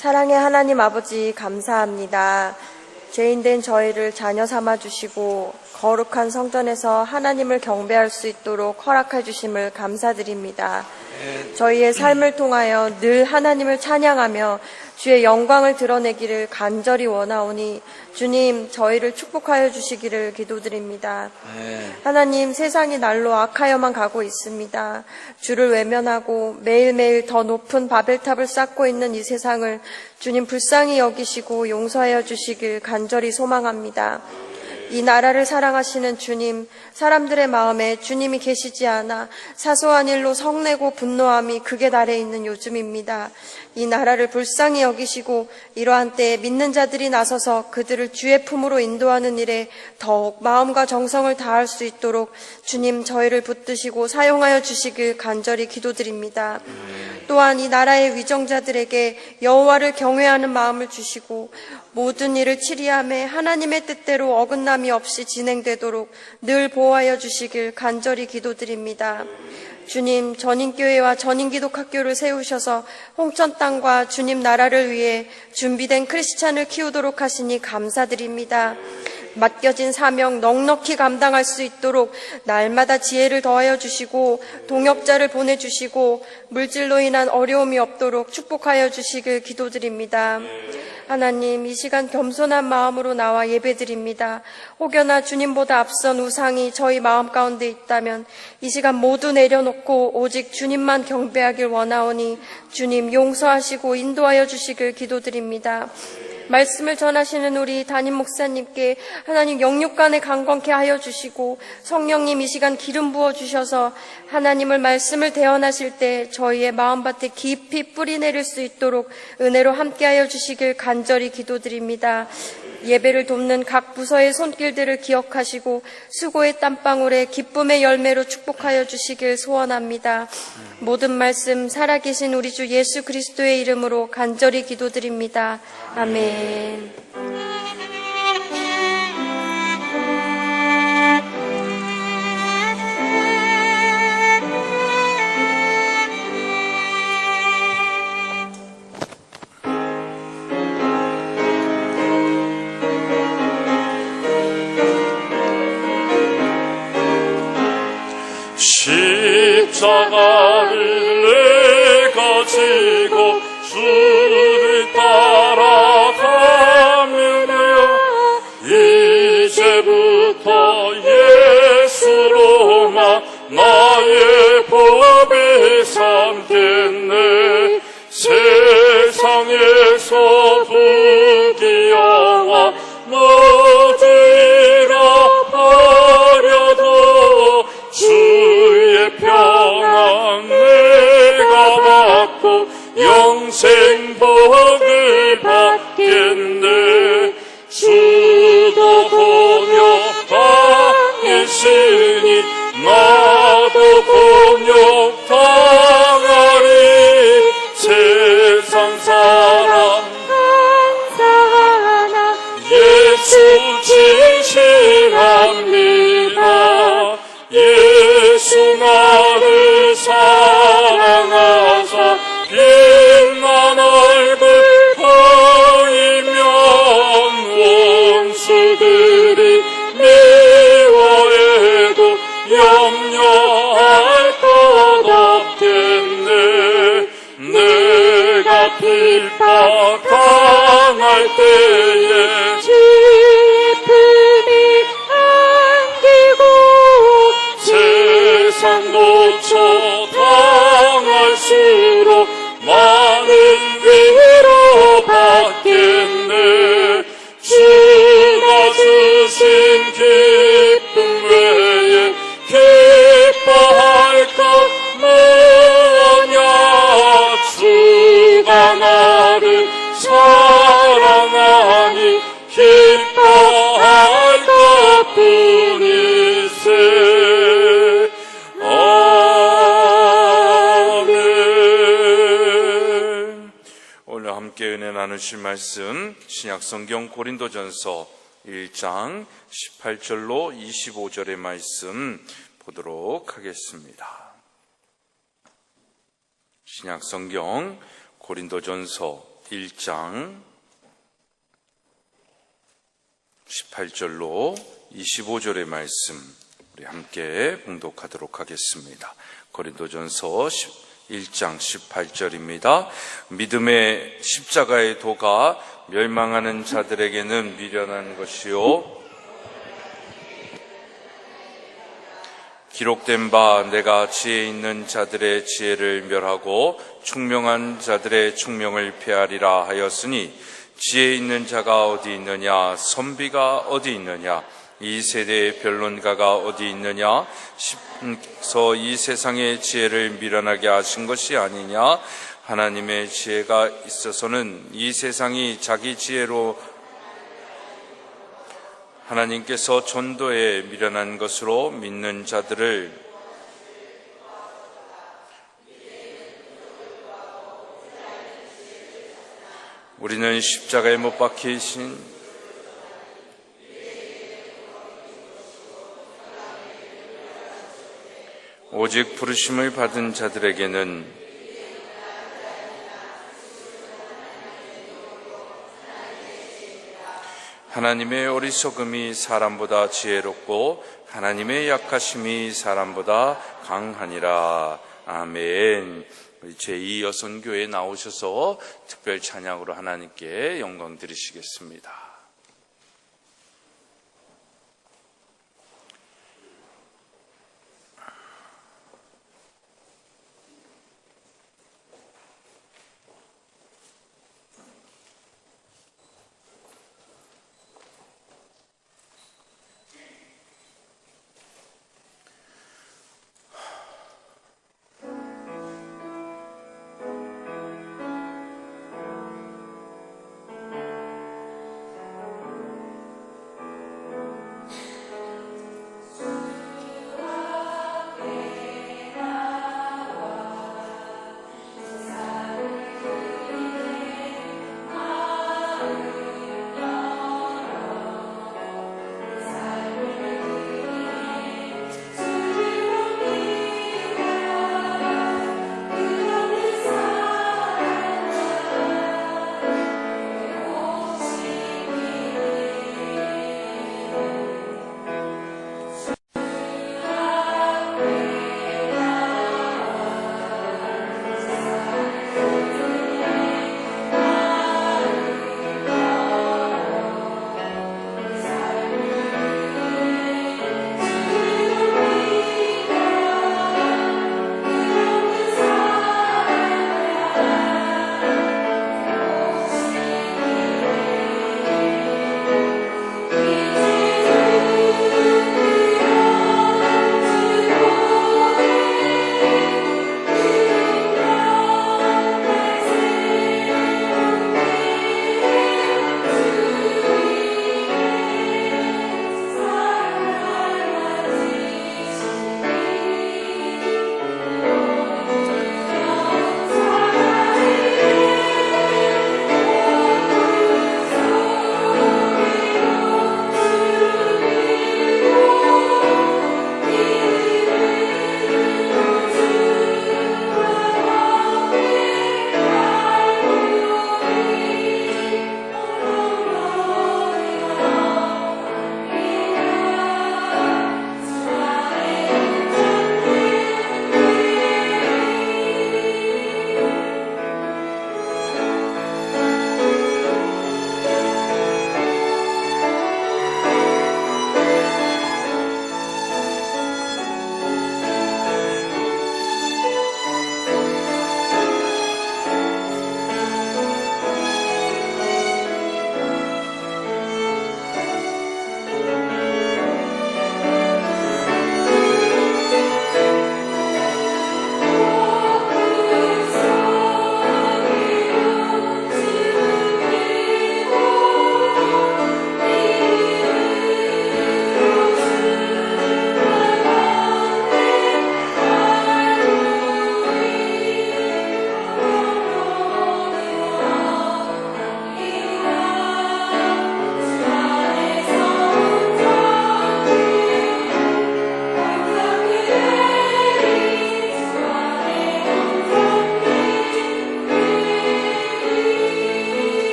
사랑의 하나님 아버지 감사합니다. 죄인된 저희를 자녀 삼아 주시고 거룩한 성전에서 하나님을 경배할 수 있도록 허락해 주심을 감사드립니다. 저희의 삶을 통하여 늘 하나님을 찬양하며 주의 영광을 드러내기를 간절히 원하오니 주님 저희를 축복하여 주시기를 기도드립니다. 하나님, 세상이 날로 악하여만 가고 있습니다. 주를 외면하고 매일매일 더 높은 바벨탑을 쌓고 있는 이 세상을 주님 불쌍히 여기시고 용서하여 주시길 간절히 소망합니다. 이 나라를 사랑하시는 주님, 사람들의 마음에 주님이 계시지 않아 사소한 일로 성내고 분노함이 극에 달해 있는 요즘입니다. 이 나라를 불쌍히 여기시고 이러한 때에 믿는 자들이 나서서 그들을 주의 품으로 인도하는 일에 더욱 마음과 정성을 다할 수 있도록 주님 저희를 붙드시고 사용하여 주시길 간절히 기도드립니다. 또한 이 나라의 위정자들에게 여호와를 경외하는 마음을 주시고 모든 일을 치리함에 하나님의 뜻대로 어긋남이 없이 진행되도록 늘 보호하여 주시길 간절히 기도드립니다. 주님, 전인교회와 전인기독학교를 세우셔서 홍천 땅과 주님 나라를 위해 준비된 크리스찬을 키우도록 하시니 감사드립니다. 맡겨진 사명 넉넉히 감당할 수 있도록 날마다 지혜를 더하여 주시고 동역자를 보내주시고 물질로 인한 어려움이 없도록 축복하여 주시길 기도드립니다. 하나님, 이 시간 겸손한 마음으로 나와 예배드립니다. 혹여나 주님보다 앞선 우상이 저희 마음 가운데 있다면 이 시간 모두 내려놓고 오직 주님만 경배하길 원하오니 주님 용서하시고 인도하여 주시길 기도드립니다. 말씀을 전하시는 우리 담임 목사님께 하나님 영육간에 강건케 하여 주시고 성령님 이 시간 기름 부어 주셔서 하나님을 말씀을 대언하실 때 저희의 마음밭에 깊이 뿌리 내릴 수 있도록 은혜로 함께하여 주시길 간절히 기도드립니다. 예배를 돕는 각 부서의 손길들을 기억하시고 수고의 땀방울에 기쁨의 열매로 축복하여 주시길 소원합니다. 모든 말씀 살아계신 우리 주 예수 그리스도의 이름으로 간절히 기도드립니다. 아멘. 십자가를 내가 지고 주를 따라가며 이제부터 예수로만 나의 법이 삼겠네. 세상에서 부귀영화 모두 잃어버려도 주의 평안 내가 받고 영생 복을 받겠네. 주도 공역당했으니 나도 공역당하리. 세상 사람 감사하나 예수 진실합니다. 예수 나를 사랑하사 빛난 얼굴 보이면 원수들이 미워해도 염려할 것 없겠네. 내가 핍박당할 때에 주의 품이 안기고 세상 고쳐 당할수록 많은 위로 받겠네. 주가 주신 기쁨 외에 기뻐할 것 뭐냐. 주가 나를 사랑하니 기뻐할 것뿐이세. 아멘. 오늘 함께 은혜 나누실 말씀 신약성경 고린도전서 1장 18절로 25절의 말씀 보도록 하겠습니다. 신약성경 고린도전서 1장 18절로 25절의 말씀 우리 함께 봉독하도록 하겠습니다. 고린도전서 1장 18절입니다. 믿음의 십자가의 도가 멸망하는 자들에게는 미련한 것이요 기록된 바 내가 지혜 있는 자들의 지혜를 멸하고 총명한 자들의 총명을 폐하리라 하였으니 지혜 있는 자가 어디 있느냐 선비가 어디 있느냐 이 세대의 변론가가 어디 있느냐 십서 이 세상의 지혜를 미련하게 하신 것이 아니냐 하나님의 지혜가 있어서는 이 세상이 자기 지혜로 하나님께서 전도에 미련한 것으로 믿는 자들을 우리는 십자가에 못 박히신 오직 부르심을 받은 자들에게는 하나님의 어리석음이 사람보다 지혜롭고 하나님의 약하심이 사람보다 강하니라. 아멘. 제2 여선교회에 나오셔서 특별 찬양으로 하나님께 영광 드리시겠습니다.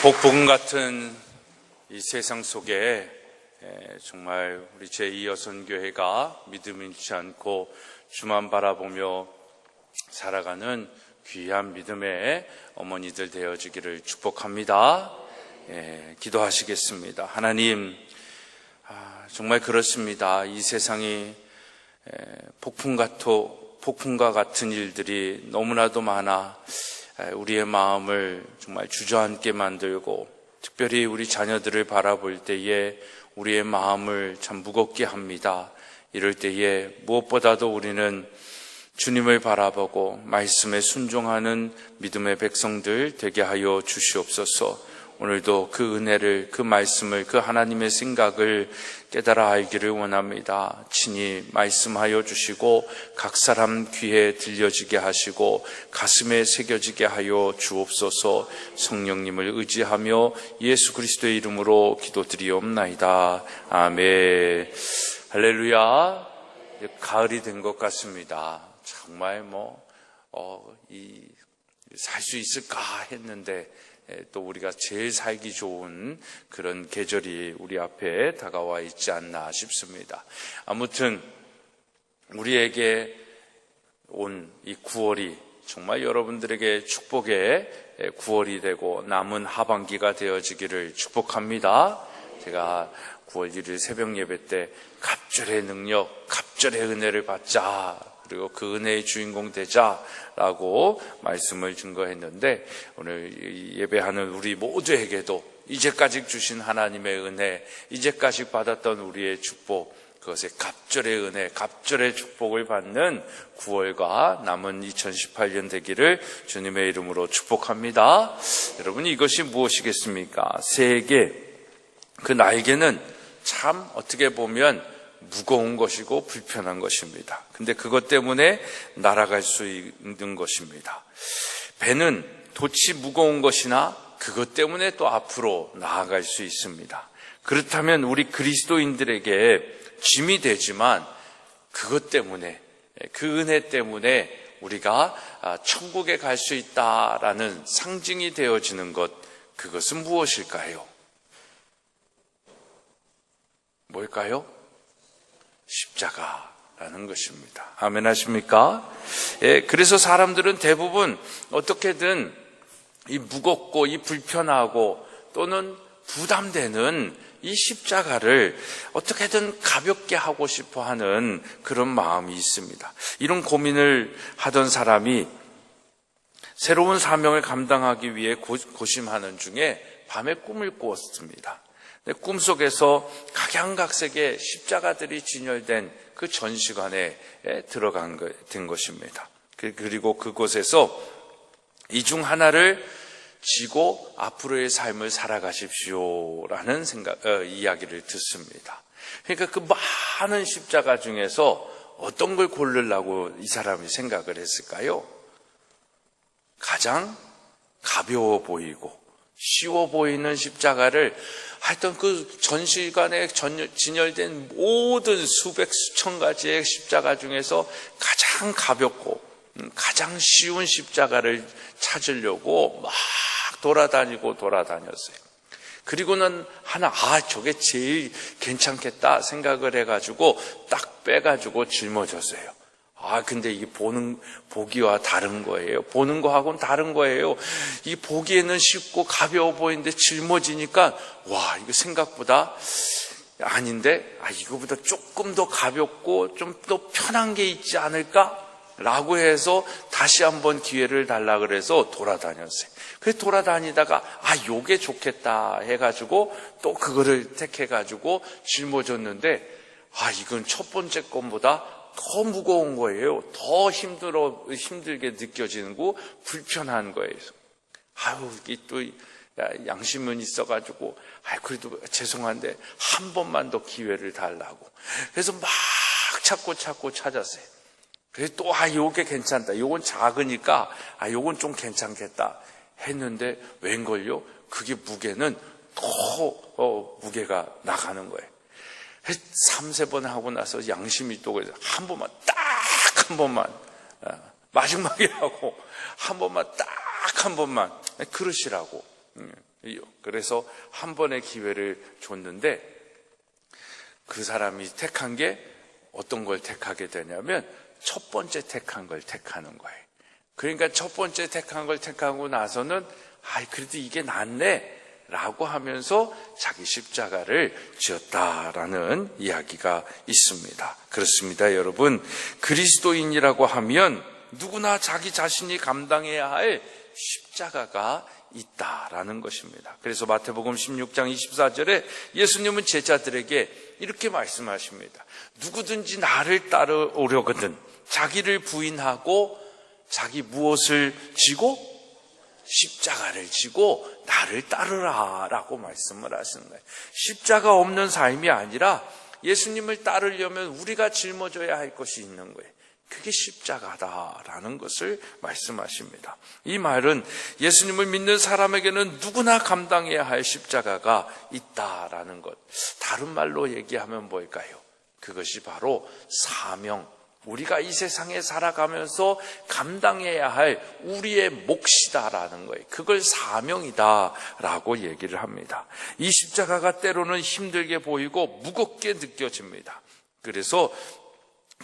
복분 같은 이 세상 속에 정말 우리 제2여선교회가 믿음 잃지 않고 주만 바라보며 살아가는 귀한 믿음의 어머니들 되어지기를 축복합니다. 기도하시겠습니다. 하나님, 정말 그렇습니다. 이 세상이 폭풍과 같은 일들이 너무나도 많아 우리의 마음을 정말 주저앉게 만들고, 특별히 우리 자녀들을 바라볼 때에 우리의 마음을 참 무겁게 합니다. 이럴 때에 무엇보다도 우리는 주님을 바라보고 말씀에 순종하는 믿음의 백성들 되게 하여 주시옵소서. 오늘도 그 은혜를, 그 말씀을, 그 하나님의 생각을 깨달아 알기를 원합니다. 친히 말씀하여 주시고 각 사람 귀에 들려지게 하시고 가슴에 새겨지게 하여 주옵소서. 성령님을 의지하며 예수 그리스도의 이름으로 기도드리옵나이다. 아멘. 할렐루야. 가을이 된 것 같습니다. 정말 살 수 있을까 했는데 또 우리가 제일 살기 좋은 그런 계절이 우리 앞에 다가와 있지 않나 싶습니다. 아무튼 우리에게 온 이 9월이 정말 여러분들에게 축복의 9월이 되고 남은 하반기가 되어지기를 축복합니다. 제가 9월 1일 새벽 예배 때 갑절의 능력, 갑절의 은혜를 받자, 그리고 그 은혜의 주인공 되자라고 말씀을 증거했는데, 오늘 예배하는 우리 모두에게도 이제까지 주신 하나님의 은혜, 이제까지 받았던 우리의 축복, 그것의 갑절의 은혜, 갑절의 축복을 받는 9월과 남은 2018년 되기를 주님의 이름으로 축복합니다. 여러분, 이것이 무엇이겠습니까? 새에게 그 날개는 참 어떻게 보면 무거운 것이고 불편한 것입니다. 근데 그것 때문에 날아갈 수 있는 것입니다. 배는 돛이 무거운 것이나 그것 때문에 또 앞으로 나아갈 수 있습니다. 그렇다면 우리 그리스도인들에게 짐이 되지만 그것 때문에, 그 은혜 때문에 우리가 천국에 갈 수 있다라는 상징이 되어지는 것, 그것은 무엇일까요? 뭘까요? 십자가라는 것입니다. 아멘 하십니까? 그래서 사람들은 대부분 어떻게든 이 무겁고 이 불편하고 또는 부담되는 이 십자가를 어떻게든 가볍게 하고 싶어 하는 그런 마음이 있습니다. 이런 고민을 하던 사람이 새로운 사명을 감당하기 위해 고심하는 중에 밤에 꿈을 꾸었습니다. 꿈속에서 각양각색의 십자가들이 진열된 그 전시관에 된 것입니다. 그리고 그곳에서 이 중 하나를 지고 앞으로의 삶을 살아가십시오라는 이야기를 듣습니다. 그러니까 그 많은 십자가 중에서 어떤 걸 고르려고 이 사람이 생각을 했을까요? 가장 가벼워 보이고 쉬워 보이는 십자가를, 하여튼 그 전시관에 진열된 모든 수백 수천 가지의 십자가 중에서 가장 가볍고 가장 쉬운 십자가를 찾으려고 막 돌아다녔어요. 그리고는 저게 제일 괜찮겠다 생각을 해가지고 딱 빼가지고 짊어졌어요. 근데 이게 보기와 다른 거예요. 보는 거하고는 다른 거예요. 이 보기에는 쉽고 가벼워 보이는데 짊어지니까, 이거 생각보다 아닌데, 이거보다 조금 더 가볍고 좀 더 편한 게 있지 않을까? 라고 해서 다시 한번 기회를 달라 그래서 돌아다녔어요. 그래서 돌아다니다가, 요게 좋겠다 해가지고 또 그거를 택해가지고 짊어졌는데, 이건 첫 번째 것보다 더 무거운 거예요. 더 힘들게 느껴지는 거, 불편한 거예요. 이게 또 양심은 있어가지고, 그래도 죄송한데 한 번만 더 기회를 달라고. 그래서 막 찾고 찾았어요. 그래서 또 요게 괜찮다. 요건 작으니까 요건 좀 괜찮겠다 했는데 웬걸요? 그게 무게는 더 무게가 나가는 거예요. 3-4번 하고 나서 양심이 또 그래서 한 번만 마지막이라고 한 번만 그러시라고. 그래서 한 번의 기회를 줬는데 그 사람이 택한 게 어떤 걸 택하게 되냐면 첫 번째 택한 걸 택하는 거예요. 그러니까 첫 번째 택한 걸 택하고 나서는 그래도 이게 낫네 라고 하면서 자기 십자가를 지었다라는 이야기가 있습니다. 그렇습니다, 여러분. 그리스도인이라고 하면 누구나 자기 자신이 감당해야 할 십자가가 있다라는 것입니다. 그래서 마태복음 16장 24절에 예수님은 제자들에게 이렇게 말씀하십니다. 누구든지 나를 따라오려거든 자기를 부인하고 자기 무엇을 지고 십자가를 지고 나를 따르라 라고 말씀을 하시는 거예요. 십자가 없는 삶이 아니라 예수님을 따르려면 우리가 짊어져야 할 것이 있는 거예요. 그게 십자가다라는 것을 말씀하십니다. 이 말은 예수님을 믿는 사람에게는 누구나 감당해야 할 십자가가 있다라는 것. 다른 말로 얘기하면 뭘까요? 그것이 바로 사명. 우리가 이 세상에 살아가면서 감당해야 할 우리의 몫이다라는 거예요. 그걸 사명이다라고 얘기를 합니다. 이 십자가가 때로는 힘들게 보이고 무겁게 느껴집니다. 그래서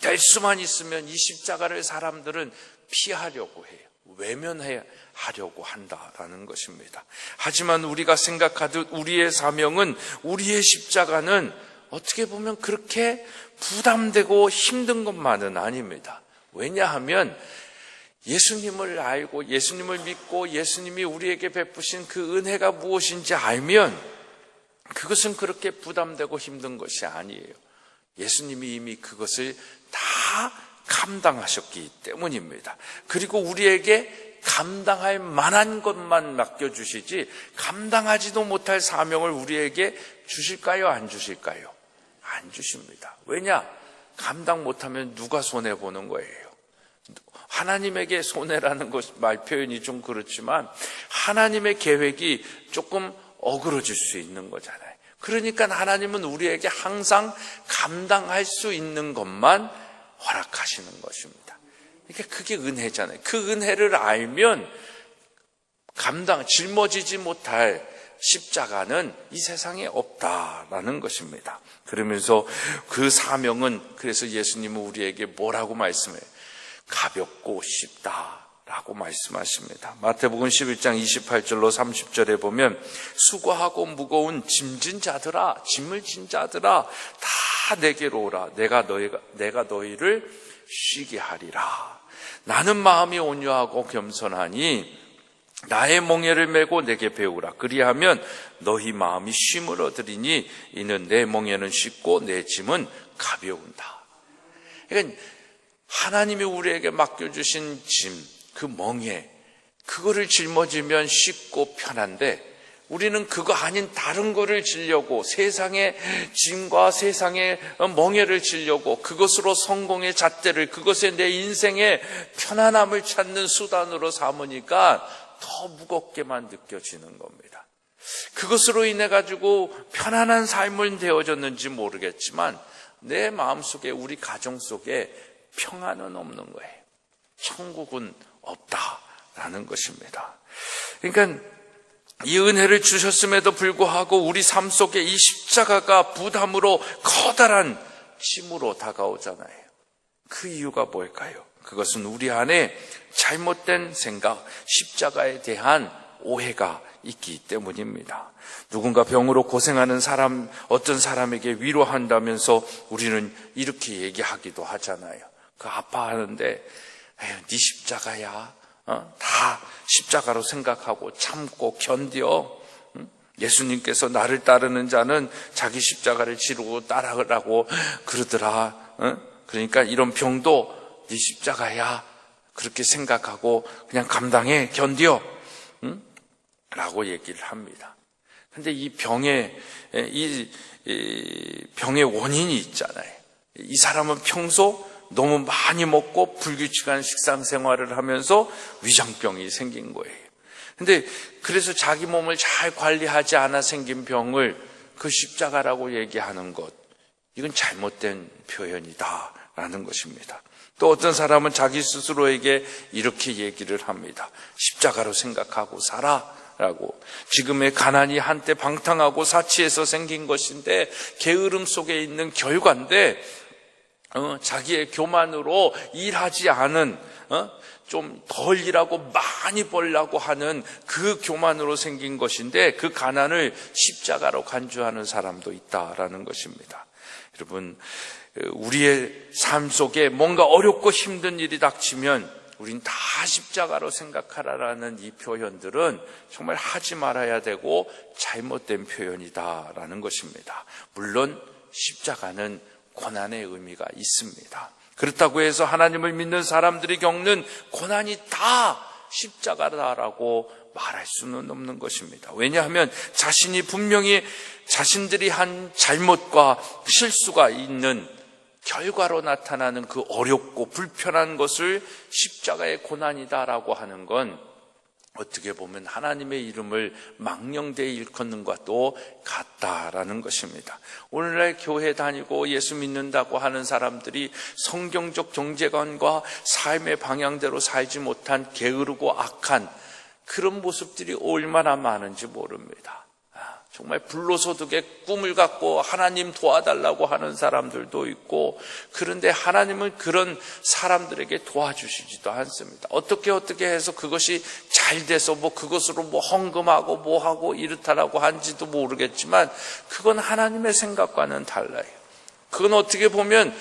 될 수만 있으면 이 십자가를 사람들은 피하려고 해요. 외면하려고 한다라는 것입니다. 하지만 우리가 생각하듯 우리의 사명은, 우리의 십자가는 어떻게 보면 그렇게 부담되고 힘든 것만은 아닙니다. 왜냐하면 예수님을 알고 예수님을 믿고 예수님이 우리에게 베푸신 그 은혜가 무엇인지 알면 그것은 그렇게 부담되고 힘든 것이 아니에요. 예수님이 이미 그것을 다 감당하셨기 때문입니다. 그리고 우리에게 감당할 만한 것만 맡겨주시지 감당하지도 못할 사명을 우리에게 주실까요? 안 주실까요? 안 주십니다. 왜냐? 감당 못하면 누가 손해보는 거예요. 하나님에게 손해라는 것 말 표현이 좀 그렇지만 하나님의 계획이 조금 어그러질 수 있는 거잖아요. 그러니까 하나님은 우리에게 항상 감당할 수 있는 것만 허락하시는 것입니다. 그러니까 그게 은혜잖아요. 그 은혜를 알면 짊어지지 못할 십자가는 이 세상에 없다라는 것입니다. 그러면서 그 사명은, 그래서 예수님은 우리에게 뭐라고 말씀해요? 가볍고 쉽다라고 말씀하십니다. 마태복음 11장 28절로 30절에 보면 수고하고 무거운 짐진 자들아, 짐을 진 자들아 다 내게로 오라. 내가 너희를 쉬게 하리라. 나는 마음이 온유하고 겸손하니 나의 멍에를 메고 내게 배우라. 그리하면 너희 마음이 쉼을 얻으리니 이는 내 멍에는 쉽고 내 짐은 가벼운다. 그러니까 하나님이 우리에게 맡겨주신 짐, 그 멍에, 그거를 짊어지면 쉽고 편한데 우리는 그거 아닌 다른 거를 지려고, 세상의 짐과 세상의 멍에를 지려고 그것으로 성공의 잣대를, 그것에 내 인생의 편안함을 찾는 수단으로 삼으니까 더 무겁게만 느껴지는 겁니다. 그것으로 인해 가지고 편안한 삶을 되어졌는지 모르겠지만 내 마음속에, 우리 가정 속에 평안은 없는 거예요. 천국은 없다라는 것입니다. 그러니까 이 은혜를 주셨음에도 불구하고 우리 삶 속에 이 십자가가 부담으로, 커다란 짐으로 다가오잖아요. 그 이유가 뭘까요? 그것은 우리 안에 잘못된 생각, 십자가에 대한 오해가 있기 때문입니다. 누군가 병으로 고생하는 사람, 어떤 사람에게 위로한다면서 우리는 이렇게 얘기하기도 하잖아요. 그 아파하는데 네 십자가야, 다 십자가로 생각하고 참고 견뎌. 예수님께서 나를 따르는 자는 자기 십자가를 지르고 따라가라고 그러더라. 그러니까 이런 병도 네 십자가야, 그렇게 생각하고 그냥 감당해, 견뎌, 라고 얘기를 합니다. 근데 이 병의 원인이 있잖아요. 이 사람은 평소 너무 많이 먹고 불규칙한 식상 생활을 하면서 위장병이 생긴 거예요. 근데 그래서 자기 몸을 잘 관리하지 않아 생긴 병을 그 십자가라고 얘기하는 것, 이건 잘못된 표현이다라는 것입니다. 또 어떤 사람은 자기 스스로에게 이렇게 얘기를 합니다. 십자가로 생각하고 살아. 라고. 지금의 가난이 한때 방탕하고 사치에서 생긴 것인데 게으름 속에 있는 결과인데 자기의 교만으로 일하지 않은 좀 덜 일하고 많이 벌려고 하는 그 교만으로 생긴 것인데 그 가난을 십자가로 간주하는 사람도 있다라는 것입니다. 여러분, 우리의 삶 속에 뭔가 어렵고 힘든 일이 닥치면 우린 다 십자가로 생각하라라는 이 표현들은 정말 하지 말아야 되고 잘못된 표현이다라는 것입니다. 물론 십자가는 고난의 의미가 있습니다. 그렇다고 해서 하나님을 믿는 사람들이 겪는 고난이 다 십자가다라고 말할 수는 없는 것입니다. 왜냐하면 자신이 분명히 자신들이 한 잘못과 실수가 있는 결과로 나타나는 그 어렵고 불편한 것을 십자가의 고난이다라고 하는 건 어떻게 보면 하나님의 이름을 망령되이 일컫는 것도 같다라는 것입니다. 오늘날 교회 다니고 예수 믿는다고 하는 사람들이 성경적 경제관과 삶의 방향대로 살지 못한 게으르고 악한 그런 모습들이 얼마나 많은지 모릅니다. 정말 불로소득의 꿈을 갖고 하나님 도와달라고 하는 사람들도 있고, 그런데 하나님은 그런 사람들에게 도와주시지도 않습니다. 어떻게 해서 그것이 잘 돼서 그것으로 헌금하고 하고 이렇다라고 한지도 모르겠지만 그건 하나님의 생각과는 달라요. 그건 어떻게 보면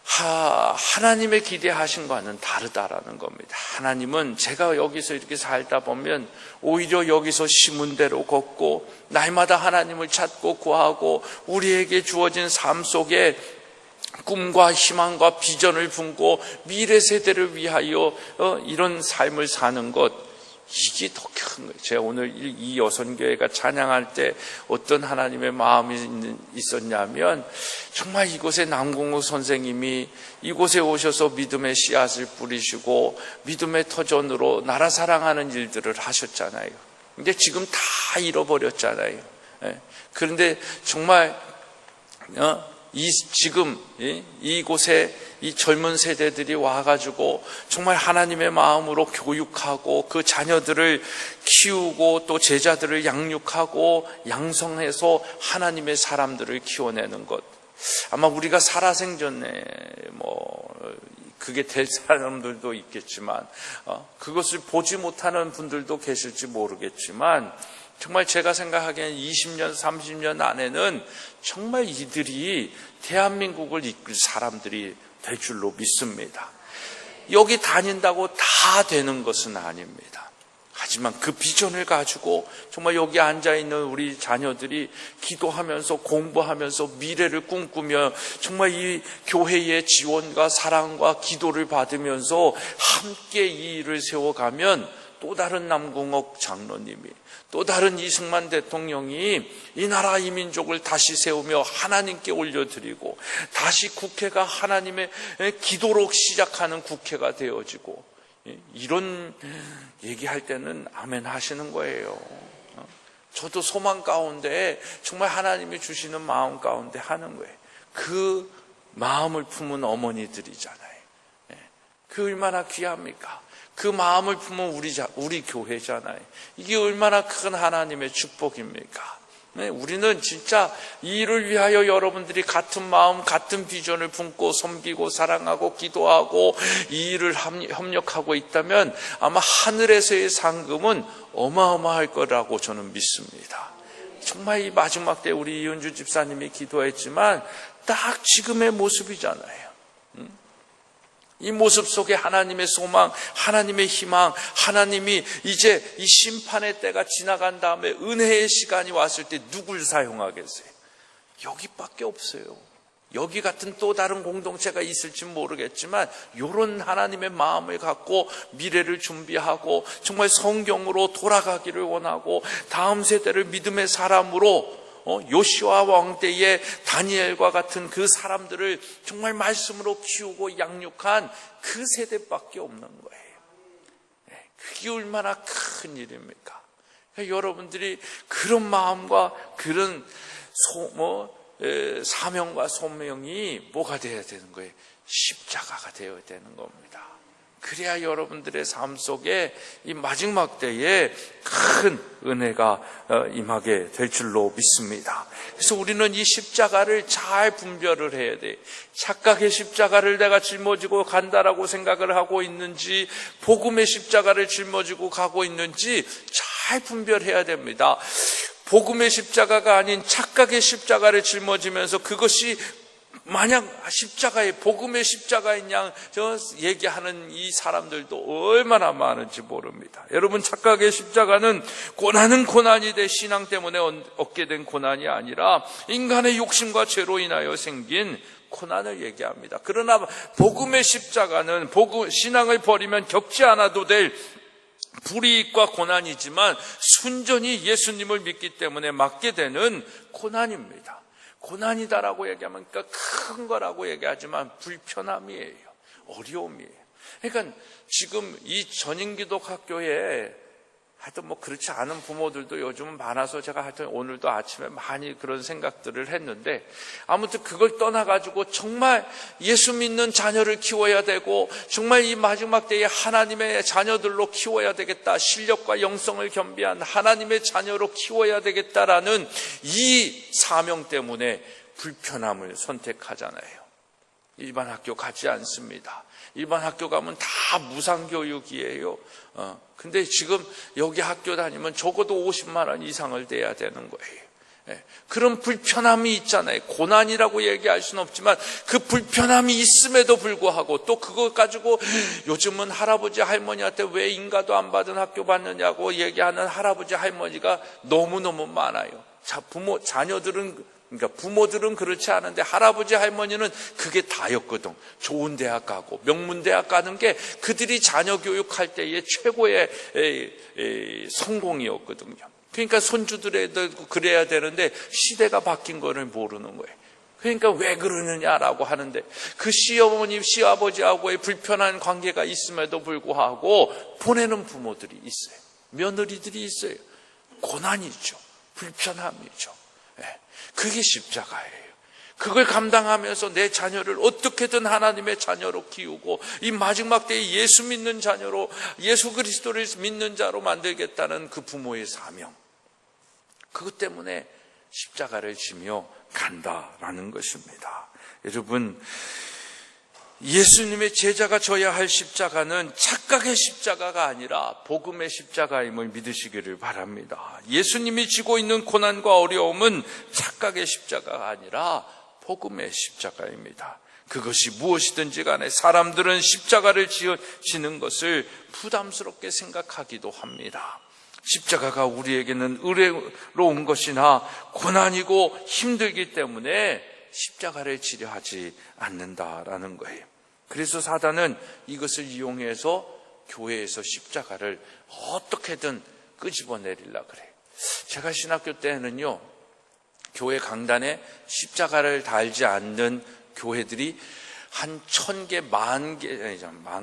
하나님의 기대하신 것과는 다르다라는 겁니다. 하나님은 제가 여기서 이렇게 살다 보면 오히려 여기서 심은 대로 걷고 날마다 하나님을 찾고 구하고 우리에게 주어진 삶 속에 꿈과 희망과 비전을 품고 미래 세대를 위하여 이런 삶을 사는 것, 이게 더 큰 거예요. 제가 오늘 이 여선교회가 찬양할 때 어떤 하나님의 마음이 있었냐면, 정말 이곳에 남궁욱 선생님이 이곳에 오셔서 믿음의 씨앗을 뿌리시고 믿음의 터전으로 나라 사랑하는 일들을 하셨잖아요. 근데 지금 다 잃어버렸잖아요. 그런데 정말 지금 이곳에 이 젊은 세대들이 와가지고 정말 하나님의 마음으로 교육하고 그 자녀들을 키우고 또 제자들을 양육하고 양성해서 하나님의 사람들을 키워내는 것, 아마 우리가 살아생전에 그게 될 사람들도 있겠지만 그것을 보지 못하는 분들도 계실지 모르겠지만, 정말 제가 생각하기에는 20년, 30년 안에는 정말 이들이 대한민국을 이끌 사람들이 될 줄로 믿습니다. 여기 다닌다고 다 되는 것은 아닙니다. 하지만 그 비전을 가지고 정말 여기 앉아있는 우리 자녀들이 기도하면서 공부하면서 미래를 꿈꾸며 정말 이 교회의 지원과 사랑과 기도를 받으면서 함께 이 일을 세워가면 또 다른 남궁옥 장로님이, 또 다른 이승만 대통령이 이 나라 이 민족을 다시 세우며 하나님께 올려드리고 다시 국회가 하나님의 기도로 시작하는 국회가 되어지고, 이런 얘기할 때는 아멘 하시는 거예요. 저도 소망 가운데 정말 하나님이 주시는 마음 가운데 하는 거예요. 그 마음을 품은 어머니들이잖아요. 그 얼마나 귀합니까? 그 마음을 품은 우리 교회잖아요. 이게 얼마나 큰 하나님의 축복입니까? 우리는 진짜 이 일을 위하여 여러분들이 같은 마음, 같은 비전을 품고 섬기고 사랑하고 기도하고 이 일을 협력하고 있다면 아마 하늘에서의 상금은 어마어마할 거라고 저는 믿습니다. 정말 이 마지막 때 우리 이은주 집사님이 기도했지만 딱 지금의 모습이잖아요. 이 모습 속에 하나님의 소망, 하나님의 희망, 하나님이 이제 이 심판의 때가 지나간 다음에 은혜의 시간이 왔을 때 누굴 사용하겠어요? 여기밖에 없어요. 여기 같은 또 다른 공동체가 있을지 모르겠지만 이런 하나님의 마음을 갖고 미래를 준비하고 정말 성경으로 돌아가기를 원하고 다음 세대를 믿음의 사람으로 요시아 왕 때의 다니엘과 같은 그 사람들을 정말 말씀으로 키우고 양육한 그 세대밖에 없는 거예요. 그게 얼마나 큰 일입니까? 그러니까 여러분들이 그런 마음과 그런 사명과 소명이 뭐가 되어야 되는 거예요? 십자가가 되어야 되는 겁니다. 그래야 여러분들의 삶 속에 이 마지막 때에 큰 은혜가 임하게 될 줄로 믿습니다. 그래서 우리는 이 십자가를 잘 분별을 해야 돼. 착각의 십자가를 내가 짊어지고 간다라고 생각을 하고 있는지, 복음의 십자가를 짊어지고 가고 있는지 잘 분별해야 됩니다. 복음의 십자가가 아닌 착각의 십자가를 짊어지면서 그것이 만약 십자가에 복음의 십자가인 양 저 얘기하는 이 사람들도 얼마나 많은지 모릅니다. 여러분, 착각의 십자가는 고난은 고난이 돼 신앙 때문에 얻게 된 고난이 아니라 인간의 욕심과 죄로 인하여 생긴 고난을 얘기합니다. 그러나 복음의 십자가는 신앙을 버리면 겪지 않아도 될 불이익과 고난이지만 순전히 예수님을 믿기 때문에 맞게 되는 고난입니다. 고난이다라고 얘기하면 그러니까 큰 거라고 얘기하지만 불편함이에요. 어려움이에요. 그러니까 지금 이 전인기독학교에 하여튼 뭐 그렇지 않은 부모들도 요즘은 많아서 제가 하여튼 오늘도 아침에 많이 그런 생각들을 했는데, 아무튼 그걸 떠나가지고 정말 예수 믿는 자녀를 키워야 되고 정말 이 마지막 때에 하나님의 자녀들로 키워야 되겠다, 실력과 영성을 겸비한 하나님의 자녀로 키워야 되겠다라는 이 사명 때문에 불편함을 선택하잖아요. 일반 학교 가지 않습니다. 일반 학교 가면 다 무상교육이에요. 근데 지금 여기 학교 다니면 적어도 50만 원 이상을 내야 되는 거예요. 그런 불편함이 있잖아요. 고난이라고 얘기할 수는 없지만 그 불편함이 있음에도 불구하고 또 그걸 가지고 요즘은 할아버지 할머니한테 왜 인가도 안 받은 학교 받느냐고 얘기하는 할아버지 할머니가 너무너무 많아요. 그러니까 부모들은 그렇지 않은데 할아버지 할머니는 그게 다였거든. 좋은 대학 가고 명문대학 가는 게 그들이 자녀 교육할 때의 최고의 성공이었거든요. 그러니까 손주들에도 그래야 되는데 시대가 바뀐 거를 모르는 거예요. 그러니까 왜 그러느냐라고 하는데, 그 시어머니 시아버지하고의 불편한 관계가 있음에도 불구하고 보내는 부모들이 있어요. 며느리들이 있어요. 고난이죠. 불편함이죠. 그게 십자가예요. 그걸 감당하면서 내 자녀를 어떻게든 하나님의 자녀로 키우고 이 마지막 때에 예수 믿는 자녀로, 예수 그리스도를 믿는 자로 만들겠다는 그 부모의 사명, 그것 때문에 십자가를 지며 간다라는 것입니다. 여러분, 예수님의 제자가 져야 할 십자가는 착각의 십자가가 아니라 복음의 십자가임을 믿으시기를 바랍니다. 예수님이 지고 있는 고난과 어려움은 착각의 십자가가 아니라 복음의 십자가입니다. 그것이 무엇이든지 간에 사람들은 십자가를 지는 것을 부담스럽게 생각하기도 합니다. 십자가가 우리에게는 의뢰로운 것이나 고난이고 힘들기 때문에 십자가를 지려 하지 않는다라는 거예요. 그래서 사단은 이것을 이용해서 교회에서 십자가를 어떻게든 끄집어내리려고 그래요. 제가 신학교 때는요, 교회 강단에 십자가를 달지 않는 교회들이 한 1000개, 만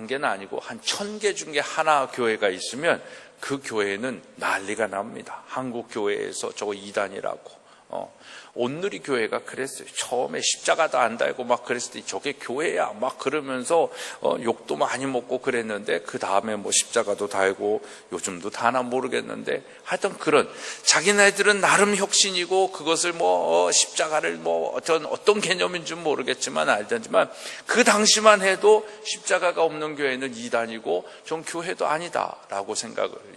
개는 아니고 한 1000개 중에 하나 교회가 있으면 그 교회는 난리가 납니다. 한국 교회에서 저거 이단이라고. 온누리 교회가 그랬어요. 처음에 십자가도 안 달고 막 그랬을 때 저게 교회야 막 그러면서 욕도 많이 먹고 그랬는데, 그 다음에 뭐 십자가도 달고 요즘도 다나 모르겠는데, 하여튼 그런 자기네들은 나름 혁신이고 그것을 뭐 십자가를 뭐 어떤 개념인지 모르겠지만 알지만 그 당시만 해도 십자가가 없는 교회는 이단이고 전 교회도 아니다라고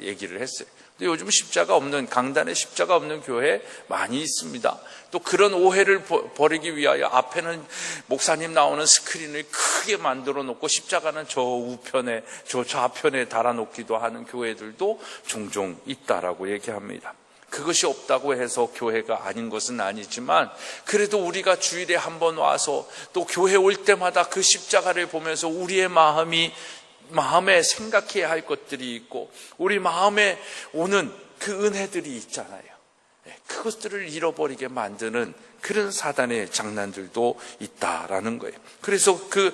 얘기를 했어요. 근데 요즘 십자가 없는, 강단에 십자가 없는 교회 많이 있습니다. 또 그런 오해를 버리기 위하여 앞에는 목사님 나오는 스크린을 크게 만들어 놓고 십자가는 저 우편에, 저 좌편에 달아놓기도 하는 교회들도 종종 있다라고 얘기합니다. 그것이 없다고 해서 교회가 아닌 것은 아니지만, 그래도 우리가 주일에 한번 와서 또 교회 올 때마다 그 십자가를 보면서 우리의 마음에 생각해야 할 것들이 있고 우리 마음에 오는 그 은혜들이 있잖아요. 그것들을 잃어버리게 만드는 그런 사단의 장난들도 있다라는 거예요. 그래서 그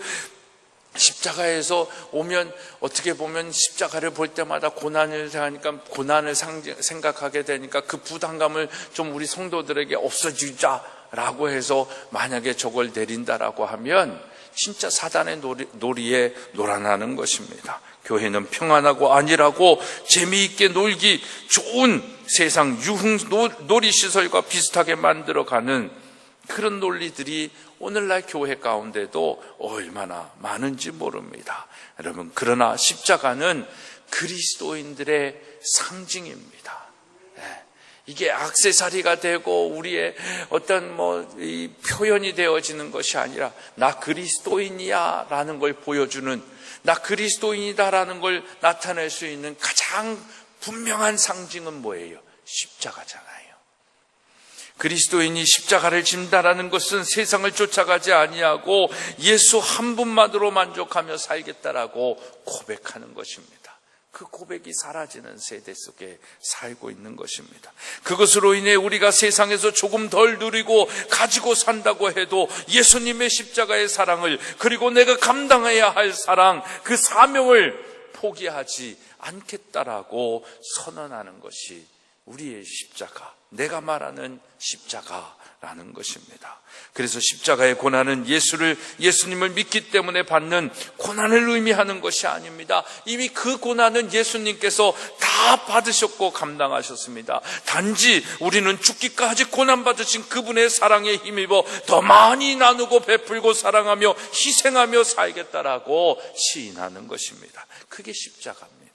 십자가에서 오면 어떻게 보면 십자가를 볼 때마다 고난을 생각하니까, 고난을 생각하게 되니까 그 부담감을 좀 우리 성도들에게 없어지자라고 해서 만약에 저걸 내린다라고 하면 진짜 사단의 놀이에 놀아나는 것입니다. 교회는 평안하고 안일하고 재미있게 놀기 좋은 세상 유흥 놀이시설과 비슷하게 만들어가는 그런 논리들이 오늘날 교회 가운데도 얼마나 많은지 모릅니다. 여러분, 그러나 십자가는 그리스도인들의 상징입니다. 이게 액세서리가 되고 우리의 어떤 이 표현이 되어지는 것이 아니라 나 그리스도인이야 라는 걸 보여주는, 나 그리스도인이다라는 걸 나타낼 수 있는 가장 분명한 상징은 뭐예요? 십자가잖아요. 그리스도인이 십자가를 진다라는 것은 세상을 쫓아가지 아니하고 예수 한 분만으로 만족하며 살겠다라고 고백하는 것입니다. 그 고백이 사라지는 세대 속에 살고 있는 것입니다. 그것으로 인해 우리가 세상에서 조금 덜 누리고 가지고 산다고 해도 예수님의 십자가의 사랑을, 그리고 내가 감당해야 할 사랑, 그 사명을 포기하지 않겠다라고 선언하는 것이 우리의 십자가, 내가 말하는 십자가라는 것입니다. 그래서 십자가의 고난은 예수님을 믿기 때문에 받는 고난을 의미하는 것이 아닙니다. 이미 그 고난은 예수님께서 다 받으셨고 감당하셨습니다. 단지 우리는 죽기까지 고난받으신 그분의 사랑에 힘입어 더 많이 나누고 베풀고 사랑하며 희생하며 살겠다라고 시인하는 것입니다. 그게 십자가입니다.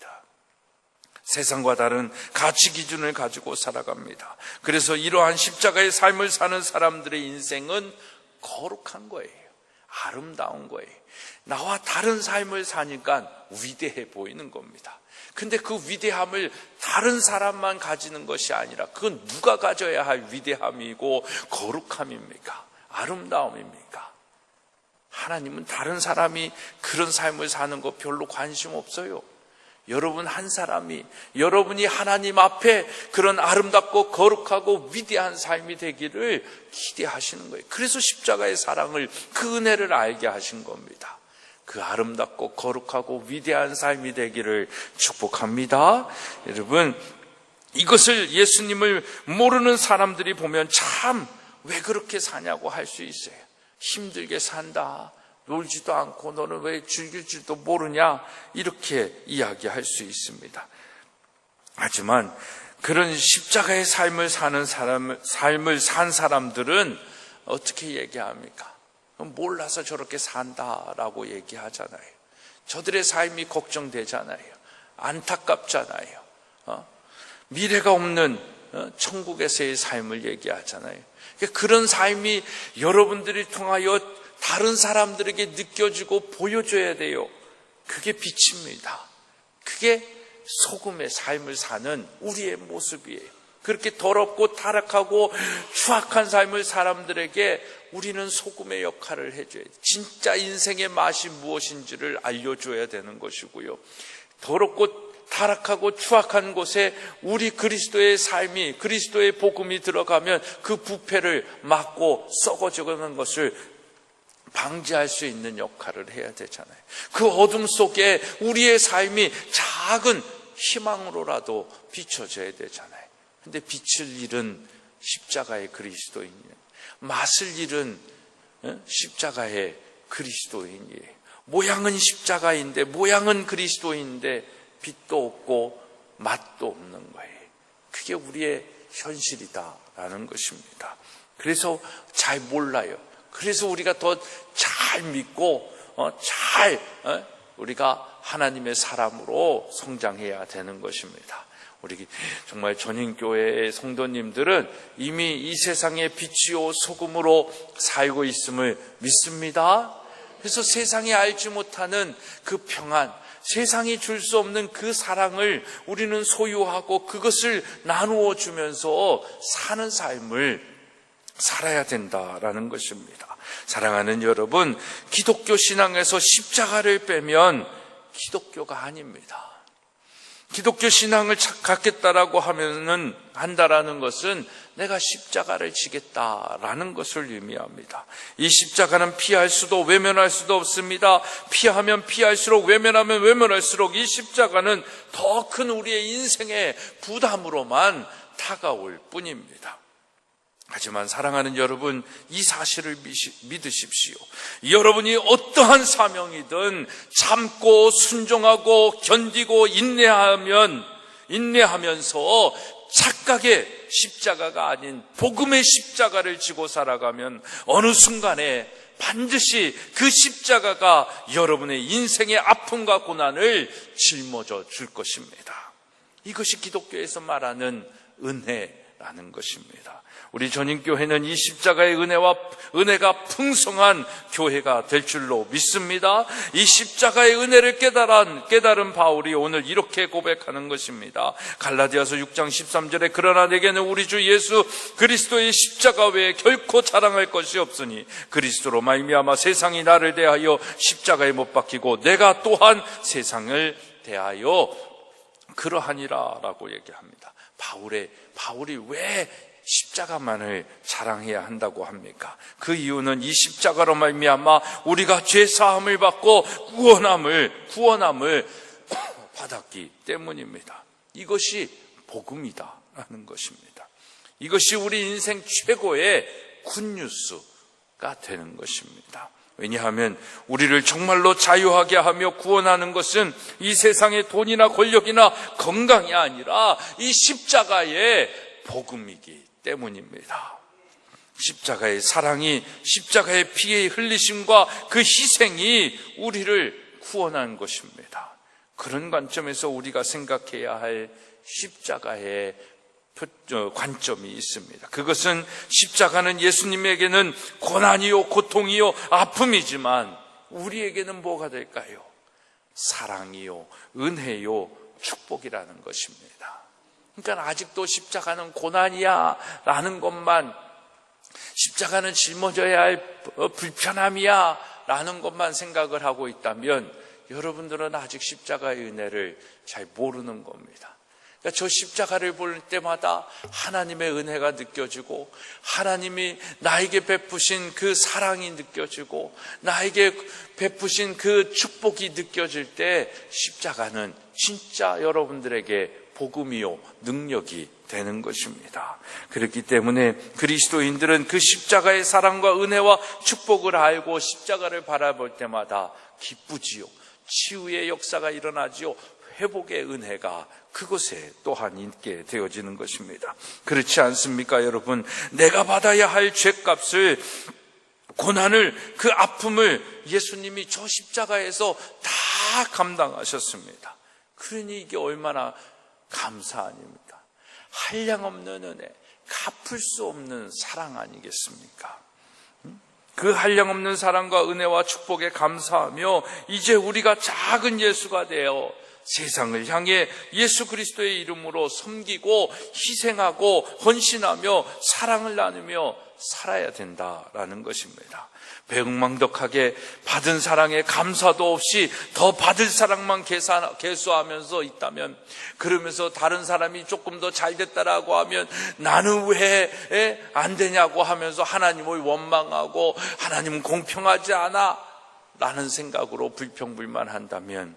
세상과 다른 가치 기준을 가지고 살아갑니다. 그래서 이러한 십자가의 삶을 사는 사람들의 인생은 거룩한 거예요. 아름다운 거예요. 나와 다른 삶을 사니까 위대해 보이는 겁니다. 근데 그 위대함을 다른 사람만 가지는 것이 아니라 그건 누가 가져야 할 위대함이고 거룩함입니까? 아름다움입니까? 하나님은 다른 사람이 그런 삶을 사는 거 별로 관심 없어요. 여러분 한 사람이, 여러분이 하나님 앞에 그런 아름답고 거룩하고 위대한 삶이 되기를 기대하시는 거예요. 그래서 십자가의 사랑을, 그 은혜를 알게 하신 겁니다. 그 아름답고 거룩하고 위대한 삶이 되기를 축복합니다. 여러분, 이것을 예수님을 모르는 사람들이 보면 참 왜 그렇게 사냐고 할 수 있어요. 힘들게 산다, 놀지도 않고 너는 왜 즐길 줄도 모르냐, 이렇게 이야기할 수 있습니다. 하지만 그런 십자가의 삶을 산 사람들은 어떻게 얘기합니까? 몰라서 저렇게 산다라고 얘기하잖아요. 저들의 삶이 걱정되잖아요. 안타깝잖아요. 미래가 없는 천국에서의 삶을 얘기하잖아요. 그런 삶이 여러분들이 통하여 다른 사람들에게 느껴지고 보여줘야 돼요. 그게 빛입니다. 그게 소금의 삶을 사는 우리의 모습이에요. 그렇게 더럽고 타락하고 추악한 삶을 사람들에게 우리는 소금의 역할을 해줘야 돼요. 진짜 인생의 맛이 무엇인지를 알려줘야 되는 것이고요. 더럽고 타락하고 추악한 곳에 우리 그리스도의 삶이, 그리스도의 복음이 들어가면 그 부패를 막고 썩어져가는 것을 방지할 수 있는 역할을 해야 되잖아요. 그 어둠 속에 우리의 삶이 작은 희망으로라도 비춰져야 되잖아요. 근데 빛을 잃은 십자가의 그리스도인이에요. 맛을 잃은 십자가의 그리스도인이에요. 모양은 십자가인데, 모양은 그리스도인인데 빛도 없고 맛도 없는 거예요. 그게 우리의 현실이다라는 것입니다. 그래서 잘 몰라요. 그래서 우리가 더 잘 믿고 우리가 하나님의 사람으로 성장해야 되는 것입니다. 우리 정말 전인교회의 성도님들은 이미 이 세상의 빛이요 소금으로 살고 있음을 믿습니다. 그래서 세상이 알지 못하는 그 평안, 세상이 줄 수 없는 그 사랑을 우리는 소유하고 그것을 나누어 주면서 사는 삶을 살아야 된다라는 것입니다. 사랑하는 여러분, 기독교 신앙에서 십자가를 빼면 기독교가 아닙니다. 기독교 신앙을 갖겠다라고 한다라는 것은 내가 십자가를 지겠다라는 것을 의미합니다. 이 십자가는 피할 수도 외면할 수도 없습니다. 피하면 피할수록, 외면하면 외면할수록 이 십자가는 더 큰 우리의 인생의 부담으로만 다가올 뿐입니다. 하지만 사랑하는 여러분, 이 사실을 믿으십시오. 여러분이 어떠한 사명이든 참고 순종하고 견디고 인내하면서 착각의 십자가가 아닌 복음의 십자가를 지고 살아가면 어느 순간에 반드시 그 십자가가 여러분의 인생의 아픔과 고난을 짊어져 줄 것입니다. 이것이 기독교에서 말하는 은혜라는 것입니다. 우리 전인교회는 이 십자가의 은혜가 풍성한 교회가 될 줄로 믿습니다. 이 십자가의 은혜를 깨달은 바울이 오늘 이렇게 고백하는 것입니다. 갈라디아서 6장 13절에 그러나 내게는 우리 주 예수 그리스도의 십자가 외에 결코 자랑할 것이 없으니 그리스도로 말미암아 세상이 나를 대하여 십자가에 못 박히고 내가 또한 세상을 대하여 그러하니라 라고 얘기합니다. 바울이 왜 십자가만을 자랑해야 한다고 합니까? 그 이유는 이 십자가로 말미암아 우리가 죄 사함을 받고 구원함을 받았기 때문입니다. 이것이 복음이다라는 것입니다. 이것이 우리 인생 최고의 굿뉴스가 되는 것입니다. 왜냐하면 우리를 정말로 자유하게 하며 구원하는 것은 이 세상의 돈이나 권력이나 건강이 아니라 이 십자가의 복음이기 때문입니다. 십자가의 사랑이, 십자가의 피의 흘리심과 그 희생이 우리를 구원한 것입니다. 그런 관점에서 우리가 생각해야 할 십자가의 관점이 있습니다. 그것은 십자가는 예수님에게는 고난이요 고통이요 아픔이지만 우리에게는 뭐가 될까요? 사랑이요 은혜요 축복이라는 것입니다. 그러니까 아직도 십자가는 고난이야 라는 것만, 십자가는 짊어져야 할 불편함이야 라는 것만 생각을 하고 있다면 여러분들은 아직 십자가의 은혜를 잘 모르는 겁니다. 그러니까 저 십자가를 볼 때마다 하나님의 은혜가 느껴지고 하나님이 나에게 베푸신 그 사랑이 느껴지고 나에게 베푸신 그 축복이 느껴질 때 십자가는 진짜 여러분들에게 복음이요 능력이 되는 것입니다. 그렇기 때문에 그리스도인들은 그 십자가의 사랑과 은혜와 축복을 알고 십자가를 바라볼 때마다 기쁘지요. 치유의 역사가 일어나지요. 회복의 은혜가 그곳에 또한 있게 되어지는 것입니다. 그렇지 않습니까, 여러분? 내가 받아야 할 죄값을, 고난을, 그 아픔을 예수님이 저 십자가에서 다 감당하셨습니다. 그러니 이게 얼마나 감사 아닙니까? 한량없는 은혜, 갚을 수 없는 사랑 아니겠습니까? 그 한량없는 사랑과 은혜와 축복에 감사하며 이제 우리가 작은 예수가 되어 세상을 향해 예수 그리스도의 이름으로 섬기고 희생하고 헌신하며 사랑을 나누며 살아야 된다라는 것입니다. 배은망덕하게 받은 사랑에 감사도 없이 더 받을 사랑만 계수하면서 있다면, 그러면서 다른 사람이 조금 더 잘 됐다라고 하면 나는 왜 안 되냐고 하면서 하나님을 원망하고 하나님은 공평하지 않아 라는 생각으로 불평불만한다면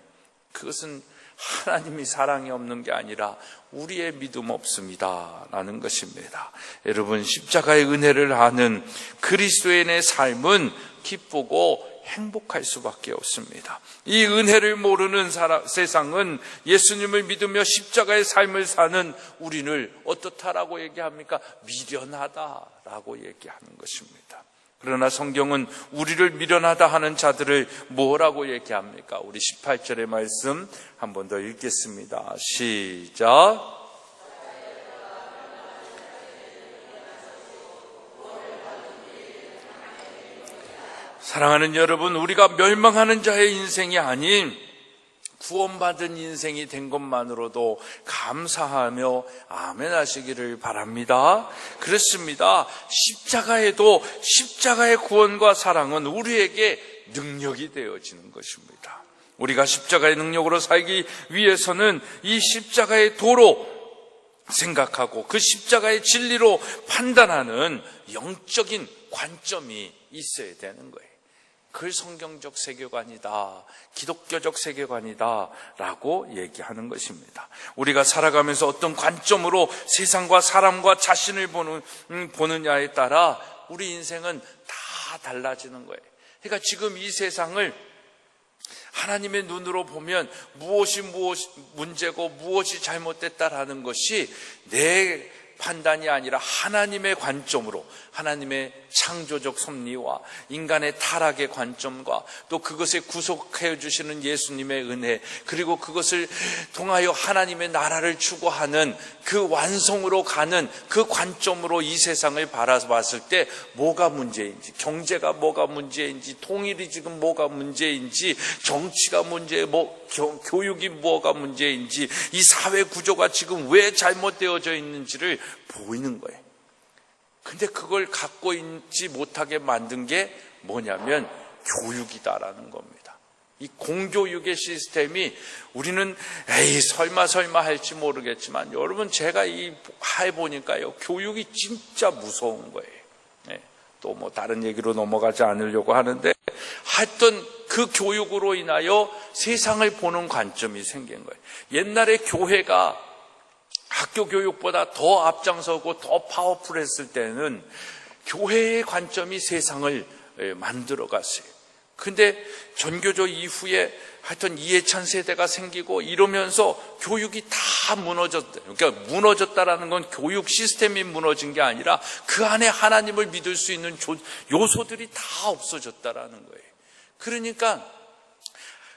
그것은 하나님이 사랑이 없는 게 아니라 우리의 믿음 없습니다 라는 것입니다. 여러분, 십자가의 은혜를 아는 그리스도인의 삶은 기쁘고 행복할 수밖에 없습니다. 이 은혜를 모르는 세상은 예수님을 믿으며 십자가의 삶을 사는 우리를 어떻다라고 얘기합니까? 미련하다라고 얘기하는 것입니다. 그러나 성경은 우리를 미련하다 하는 자들을 뭐라고 얘기합니까? 우리 18절의 말씀 한 번 더 읽겠습니다. 시작. 사랑하는 여러분, 우리가 멸망하는 자의 인생이 아닌 구원받은 인생이 된 것만으로도 감사하며 아멘 하시기를 바랍니다. 그렇습니다. 십자가에도 십자가의 구원과 사랑은 우리에게 능력이 되어지는 것입니다. 우리가 십자가의 능력으로 살기 위해서는 이 십자가의 도로 생각하고 그 십자가의 진리로 판단하는 영적인 관점이 있어야 되는 거예요. 그걸 성경적 세계관이다, 기독교적 세계관이다 라고 얘기하는 것입니다. 우리가 살아가면서 어떤 관점으로 세상과 사람과 자신을 보느냐에 따라 우리 인생은 다 달라지는 거예요. 그러니까 지금 이 세상을 하나님의 눈으로 보면 무엇이 문제고 무엇이 잘못됐다라는 것이 내 판단이 아니라 하나님의 관점으로, 하나님의 창조적 섭리와 인간의 타락의 관점과 또 그것에 구속해 주시는 예수님의 은혜, 그리고 그것을 통하여 하나님의 나라를 추구하는 그 완성으로 가는 그 관점으로 이 세상을 바라봤을 때 뭐가 문제인지, 경제가 뭐가 문제인지, 통일이 지금 뭐가 문제인지, 정치가 문제, 교육이 뭐가 문제인지, 이 사회 구조가 지금 왜 잘못되어져 있는지를 보이는 거예요. 근데 그걸 갖고 있지 못하게 만든 게 뭐냐면 교육이다라는 겁니다. 이 공교육의 시스템이, 우리는 설마 할지 모르겠지만 여러분, 제가 해보니까요, 교육이 진짜 무서운 거예요. 또 다른 얘기로 넘어가지 않으려고 하는데, 하여튼 그 교육으로 인하여 세상을 보는 관점이 생긴 거예요. 옛날에 교회가 학교 교육보다 더 앞장서고 더 파워풀했을 때는 교회의 관점이 세상을 만들어 갔어요. 근데 전교조 이후에 하여튼 이해찬 세대가 생기고 이러면서 교육이 다 무너졌다. 그러니까 무너졌다라는 건 교육 시스템이 무너진 게 아니라 그 안에 하나님을 믿을 수 있는 요소들이 다 없어졌다라는 거예요. 그러니까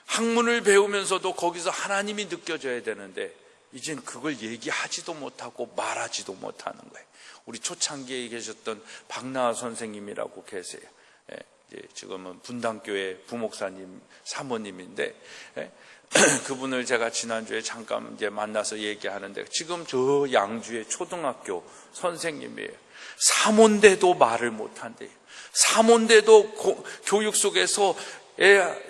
학문을 배우면서도 거기서 하나님이 느껴져야 되는데 이젠 그걸 얘기하지도 못하고 말하지도 못하는 거예요. 우리 초창기에 계셨던 박나아 선생님이라고 계세요. 지금은 분당교회 부목사님 사모님인데, 그분을 제가 지난주에 잠깐 이제 만나서 얘기하는데, 지금 저 양주의 초등학교 선생님이에요. 사모인데도 말을 못한대요. 사모인데도 교육 속에서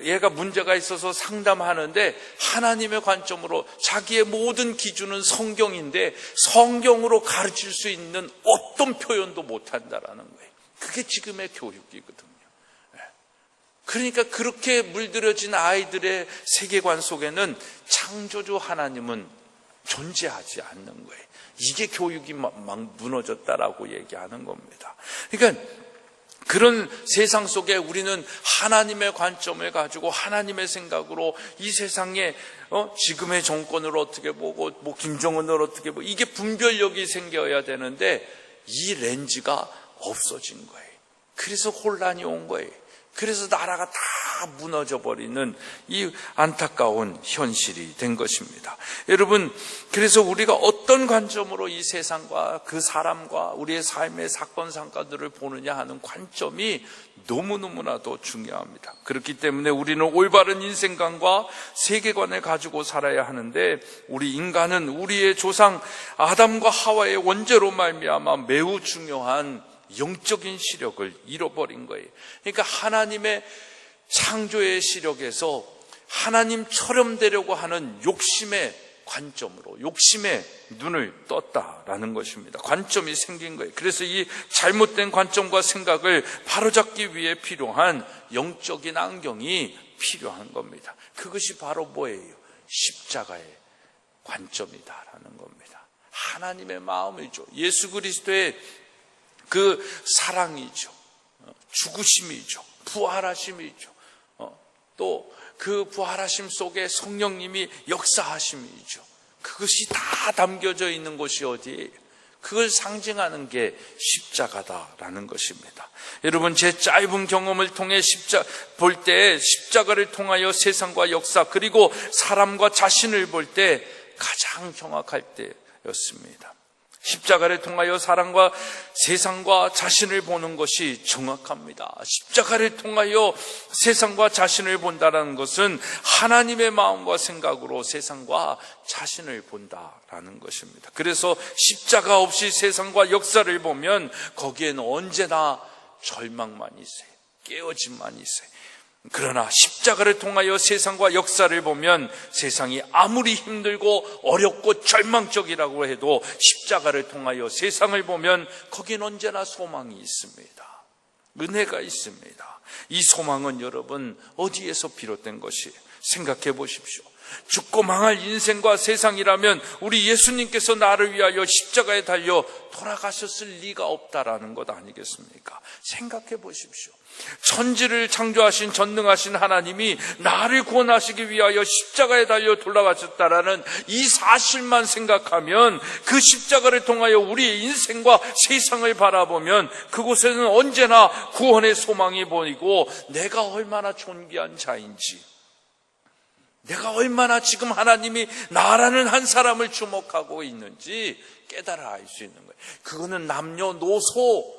얘가 문제가 있어서 상담하는데 하나님의 관점으로 자기의 모든 기준은 성경인데 성경으로 가르칠 수 있는 어떤 표현도 못한다라는 거예요. 그게 지금의 교육이거든요. 그러니까 그렇게 물들여진 아이들의 세계관 속에는 창조주 하나님은 존재하지 않는 거예요. 이게 교육이 막 무너졌다라고 얘기하는 겁니다. 그러니까 그런 세상 속에 우리는 하나님의 관점을 가지고 하나님의 생각으로 이 세상에 지금의 정권을 어떻게 보고 김정은을 어떻게 보고, 이게 분별력이 생겨야 되는데 이 렌즈가 없어진 거예요. 그래서 혼란이 온 거예요. 그래서 나라가 다 무너져 버리는 이 안타까운 현실이 된 것입니다. 여러분, 그래서 우리가 어떤 관점으로 이 세상과 그 사람과 우리의 삶의 사건 사건들을 보느냐 하는 관점이 너무너무나도 중요합니다. 그렇기 때문에 우리는 올바른 인생관과 세계관을 가지고 살아야 하는데, 우리 인간은 우리의 조상 아담과 하와의 원죄로 말미암아 매우 중요한 영적인 시력을 잃어버린 거예요. 그러니까 하나님의 창조의 시력에서 하나님처럼 되려고 하는 욕심의 관점으로, 욕심의 눈을 떴다라는 것입니다. 관점이 생긴 거예요. 그래서 이 잘못된 관점과 생각을 바로잡기 위해 필요한 영적인 안경이 필요한 겁니다. 그것이 바로 뭐예요? 십자가의 관점이다라는 겁니다. 하나님의 마음이죠. 예수 그리스도의 그 사랑이죠. 죽으심이죠. 부활하심이죠. 또 그 부활하심 속에 성령님이 역사하심이죠. 그것이 다 담겨져 있는 곳이 어디예요? 그걸 상징하는 게 십자가다라는 것입니다. 여러분, 제 짧은 경험을 통해 볼 때 십자가를 통하여 세상과 역사 그리고 사람과 자신을 볼 때 가장 정확할 때였습니다. 십자가를 통하여 사람과 세상과 자신을 보는 것이 정확합니다. 십자가를 통하여 세상과 자신을 본다는 것은 하나님의 마음과 생각으로 세상과 자신을 본다라는 것입니다. 그래서 십자가 없이 세상과 역사를 보면 거기에는 언제나 절망만 있어요. 깨어짐만 있어요. 그러나 십자가를 통하여 세상과 역사를 보면 세상이 아무리 힘들고 어렵고 절망적이라고 해도 십자가를 통하여 세상을 보면 거기는 언제나 소망이 있습니다. 은혜가 있습니다. 이 소망은 여러분 어디에서 비롯된 것이 생각해 보십시오. 죽고 망할 인생과 세상이라면 우리 예수님께서 나를 위하여 십자가에 달려 돌아가셨을 리가 없다라는 것 아니겠습니까? 생각해 보십시오. 천지를 창조하신 전능하신 하나님이 나를 구원하시기 위하여 십자가에 달려 돌아가셨다라는 이 사실만 생각하면, 그 십자가를 통하여 우리의 인생과 세상을 바라보면 그곳에는 언제나 구원의 소망이 보이고, 내가 얼마나 존귀한 자인지, 내가 얼마나 지금 하나님이 나라는 한 사람을 주목하고 있는지 깨달아 알 수 있는 거예요. 그거는 남녀노소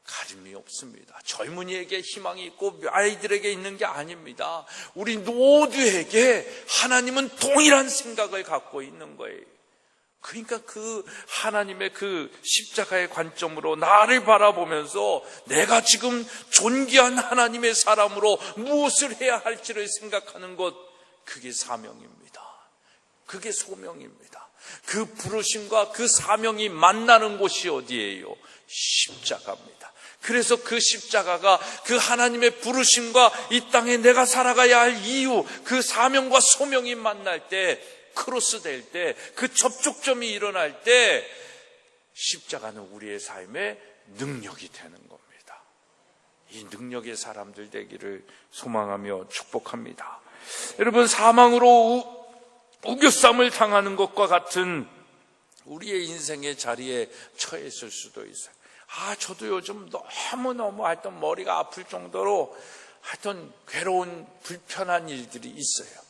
가림이 없습니다. 젊은이에게 희망이 있고 아이들에게 있는 게 아닙니다. 우리 모두에게 하나님은 동일한 생각을 갖고 있는 거예요. 그러니까 그 하나님의 그 십자가의 관점으로 나를 바라보면서 내가 지금 존귀한 하나님의 사람으로 무엇을 해야 할지를 생각하는 것, 그게 사명입니다. 그게 소명입니다. 그 부르심과 그 사명이 만나는 곳이 어디예요? 십자가입니다. 그래서 그 십자가가 그 하나님의 부르심과 이 땅에 내가 살아가야 할 이유, 그 사명과 소명이 만날 때, 크로스 될 때, 그 접촉점이 일어날 때 십자가는 우리의 삶의 능력이 되는 겁니다. 이 능력의 사람들 되기를 소망하며 축복합니다. 여러분, 사망으로 우겨쌈을 당하는 것과 같은 우리의 인생의 자리에 처했을 수도 있어요. 저도 요즘 너무너무 하여튼 머리가 아플 정도로 하여튼 괴로운 불편한 일들이 있어요.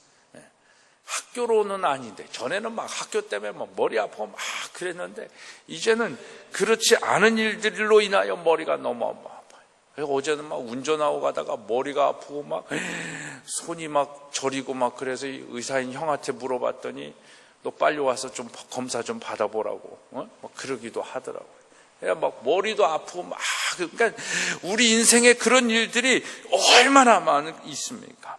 학교로는 아닌데, 전에는 막 학교 때문에 막 머리 아프고 막 그랬는데, 이제는 그렇지 않은 일들로 인하여 머리가 너무 아파요. 어제는 막 운전하고 가다가 머리가 아프고 막 손이 막 저리고 막, 그래서 의사인 형한테 물어봤더니 너 빨리 와서 좀 검사 좀 받아보라고 막 그러기도 하더라고요. 막 머리도 아프고 막, 그러니까 우리 인생에 그런 일들이 얼마나 많이 있습니까?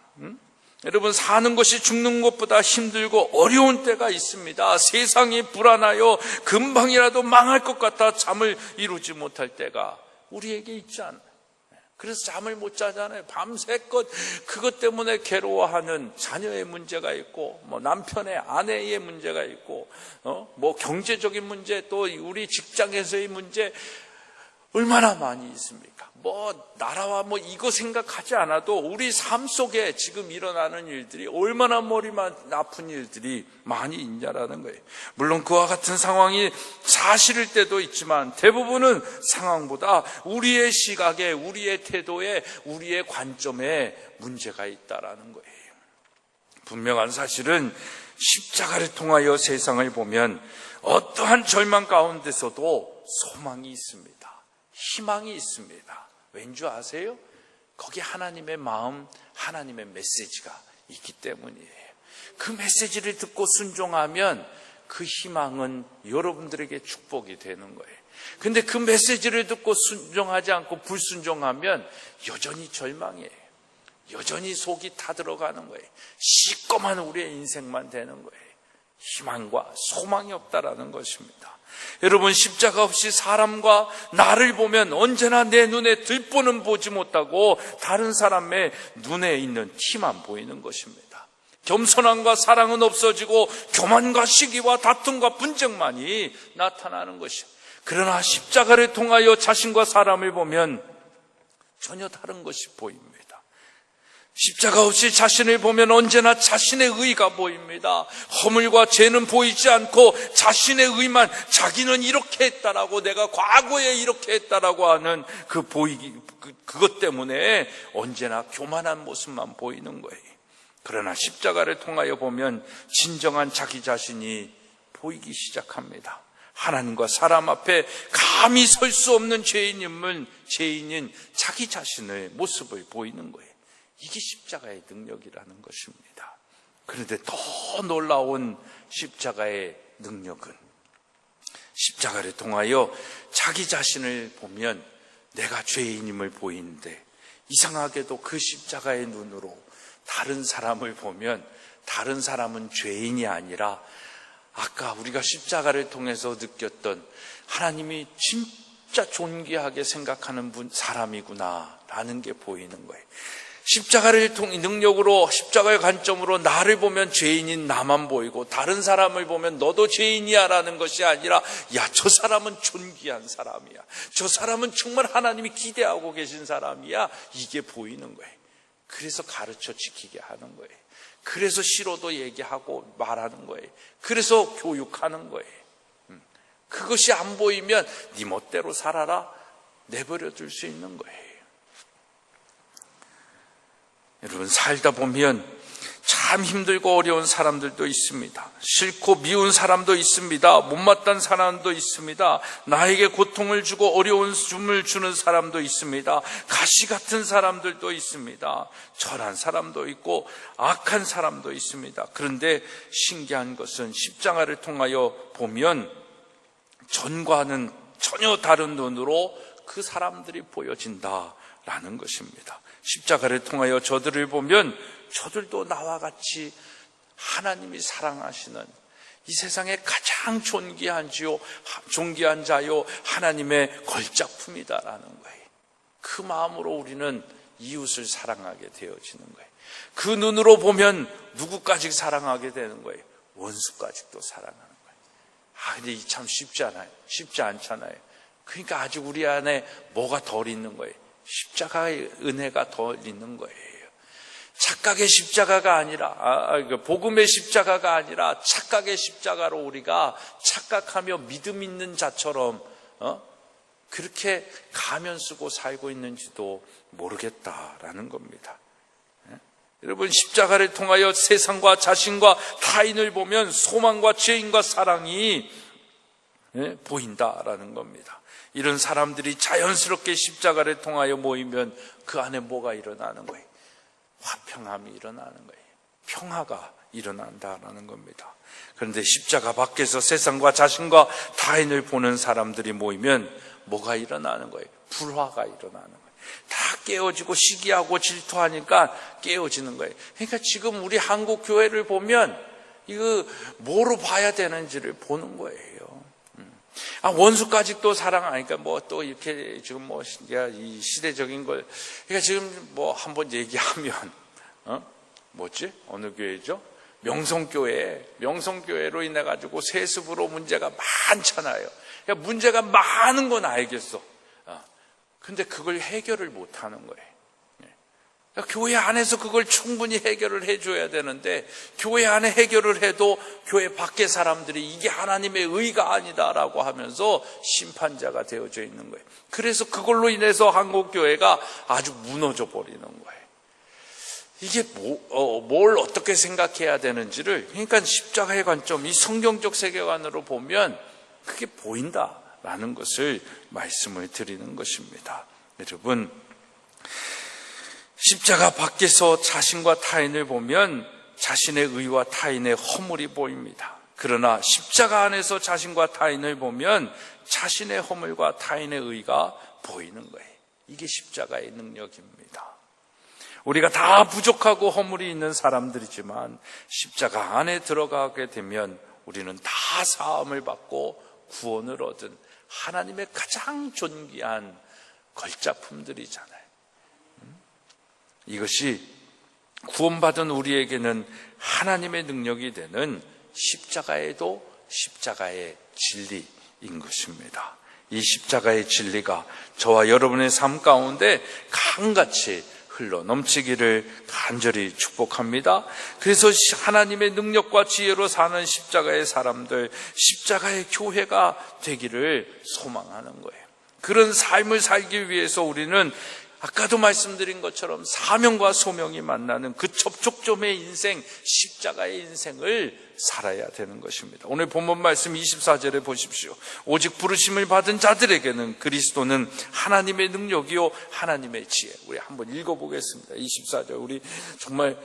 여러분, 사는 것이 죽는 것보다 힘들고 어려운 때가 있습니다. 세상이 불안하여 금방이라도 망할 것 같아 잠을 이루지 못할 때가 우리에게 있지 않아요. 그래서 잠을 못 자잖아요. 밤새껏 그것 때문에 괴로워하는 자녀의 문제가 있고, 뭐 남편의 아내의 문제가 있고, 뭐 경제적인 문제, 또 우리 직장에서의 문제 얼마나 많이 있습니까? 뭐 나라와 뭐 이거 생각하지 않아도 우리 삶 속에 지금 일어나는 일들이 얼마나 머리만 아픈 일들이 많이 있냐라는 거예요. 물론 그와 같은 상황이 사실일 때도 있지만 대부분은 상황보다 우리의 시각에, 우리의 태도에, 우리의 관점에 문제가 있다라는 거예요. 분명한 사실은 십자가를 통하여 세상을 보면 어떠한 절망 가운데서도 소망이 있습니다. 희망이 있습니다. 왠지 아세요? 거기 하나님의 마음, 하나님의 메시지가 있기 때문이에요. 그 메시지를 듣고 순종하면 그 희망은 여러분들에게 축복이 되는 거예요. 근데 그 메시지를 듣고 순종하지 않고 불순종하면 여전히 절망이에요. 여전히 속이 타들어가는 거예요. 시꺼먼 우리의 인생만 되는 거예요. 희망과 소망이 없다라는 것입니다. 여러분, 십자가 없이 사람과 나를 보면 언제나 내 눈에 들보는 보지 못하고 다른 사람의 눈에 있는 티만 보이는 것입니다. 겸손함과 사랑은 없어지고 교만과 시기와 다툼과 분쟁만이 나타나는 것이요. 그러나 십자가를 통하여 자신과 사람을 보면 전혀 다른 것이 보입니다. 십자가 없이 자신을 보면 언제나 자신의 의가 보입니다. 허물과 죄는 보이지 않고 자신의 의만, 자기는 이렇게 했다라고, 내가 과거에 이렇게 했다라고 하는 그것 때문에 언제나 교만한 모습만 보이는 거예요. 그러나 십자가를 통하여 보면 진정한 자기 자신이 보이기 시작합니다. 하나님과 사람 앞에 감히 설 수 없는 죄인인 자기 자신의 모습을 보이는 거예요. 이게 십자가의 능력이라는 것입니다. 그런데 더 놀라운 십자가의 능력은, 십자가를 통하여 자기 자신을 보면 내가 죄인임을 보이는데, 이상하게도 그 십자가의 눈으로 다른 사람을 보면 다른 사람은 죄인이 아니라 아까 우리가 십자가를 통해서 느꼈던 하나님이 진짜 진짜 존귀하게 생각하는 사람이구나라는 게 보이는 거예요. 십자가를 능력으로, 십자가의 관점으로 나를 보면 죄인인 나만 보이고 다른 사람을 보면 너도 죄인이야 라는 것이 아니라, 야, 저 사람은 존귀한 사람이야, 저 사람은 정말 하나님이 기대하고 계신 사람이야, 이게 보이는 거예요. 그래서 가르쳐 지키게 하는 거예요. 그래서 싫어도 얘기하고 말하는 거예요. 그래서 교육하는 거예요. 그것이 안 보이면 네 멋대로 살아라, 내버려 둘 수 있는 거예요. 여러분, 살다 보면 참 힘들고 어려운 사람들도 있습니다. 싫고 미운 사람도 있습니다. 못마땅한 사람도 있습니다. 나에게 고통을 주고 어려운 줌을 주는 사람도 있습니다. 가시 같은 사람들도 있습니다. 철한 사람도 있고 악한 사람도 있습니다. 그런데 신기한 것은 십자가를 통하여 보면 전과는 전혀 다른 눈으로 그 사람들이 보여진다라는 것입니다. 십자가를 통하여 저들을 보면 저들도 나와 같이 하나님이 사랑하시는 이 세상에 가장 존귀한 자요 하나님의 걸작품이다라는 거예요. 그 마음으로 우리는 이웃을 사랑하게 되어지는 거예요. 그 눈으로 보면 누구까지 사랑하게 되는 거예요? 원수까지도 사랑하는 거예요. 근데 이 참 쉽지 않잖아요. 그러니까 아직 우리 안에 뭐가 덜 있는 거예요? 십자가의 은혜가 더 있는 거예요. 착각의 십자가가 아니라, 복음의 십자가가 아니라 착각의 십자가로 우리가 착각하며 믿음 있는 자처럼 그렇게 가면 쓰고 살고 있는지도 모르겠다라는 겁니다. 여러분, 십자가를 통하여 세상과 자신과 타인을 보면 소망과 죄인과 사랑이 보인다라는 겁니다. 이런 사람들이 자연스럽게 십자가를 통하여 모이면 그 안에 뭐가 일어나는 거예요? 화평함이 일어나는 거예요. 평화가 일어난다라는 겁니다. 그런데 십자가 밖에서 세상과 자신과 타인을 보는 사람들이 모이면 뭐가 일어나는 거예요? 불화가 일어나는 거예요. 다 깨어지고 시기하고 질투하니까 깨어지는 거예요. 그러니까 지금 우리 한국 교회를 보면 이거 뭐로 봐야 되는지를 보는 거예요. 원수까지 또 사랑하니까 또 이렇게 지금 이 시대적인 걸, 그러니까 지금 한번 얘기하면, 어느 교회죠? 명성교회로 인해가지고 세습으로 문제가 많잖아요. 그러니까 문제가 많은 건 알겠어. 근데 그걸 해결을 못 하는 거예요. 교회 안에서 그걸 충분히 해결을 해줘야 되는데, 교회 안에 해결을 해도 교회 밖의 사람들이 이게 하나님의 의가 아니다라고 하면서 심판자가 되어져 있는 거예요. 그래서 그걸로 인해서 한국교회가 아주 무너져 버리는 거예요. 이게 뭘 어떻게 생각해야 되는지를, 그러니까 십자가의 관점, 이 성경적 세계관으로 보면 그게 보인다라는 것을 말씀을 드리는 것입니다. 여러분, 십자가 밖에서 자신과 타인을 보면 자신의 의와 타인의 허물이 보입니다. 그러나 십자가 안에서 자신과 타인을 보면 자신의 허물과 타인의 의가 보이는 거예요. 이게 십자가의 능력입니다. 우리가 다 부족하고 허물이 있는 사람들이지만 십자가 안에 들어가게 되면 우리는 다 사함을 받고 구원을 얻은 하나님의 가장 존귀한 걸작품들이잖아요. 이것이 구원받은 우리에게는 하나님의 능력이 되는 십자가에도 십자가의 진리인 것입니다. 이 십자가의 진리가 저와 여러분의 삶 가운데 강같이 흘러 넘치기를 간절히 축복합니다. 그래서 하나님의 능력과 지혜로 사는 십자가의 사람들, 십자가의 교회가 되기를 소망하는 거예요. 그런 삶을 살기 위해서 우리는 아까도 말씀드린 것처럼 사명과 소명이 만나는 그 접촉점의 인생, 십자가의 인생을 살아야 되는 것입니다. 오늘 본문 말씀 24절에 보십시오. 오직 부르심을 받은 자들에게는 그리스도는 하나님의 능력이요 하나님의 지혜. 우리 한번 읽어보겠습니다. 24절. 우리 정말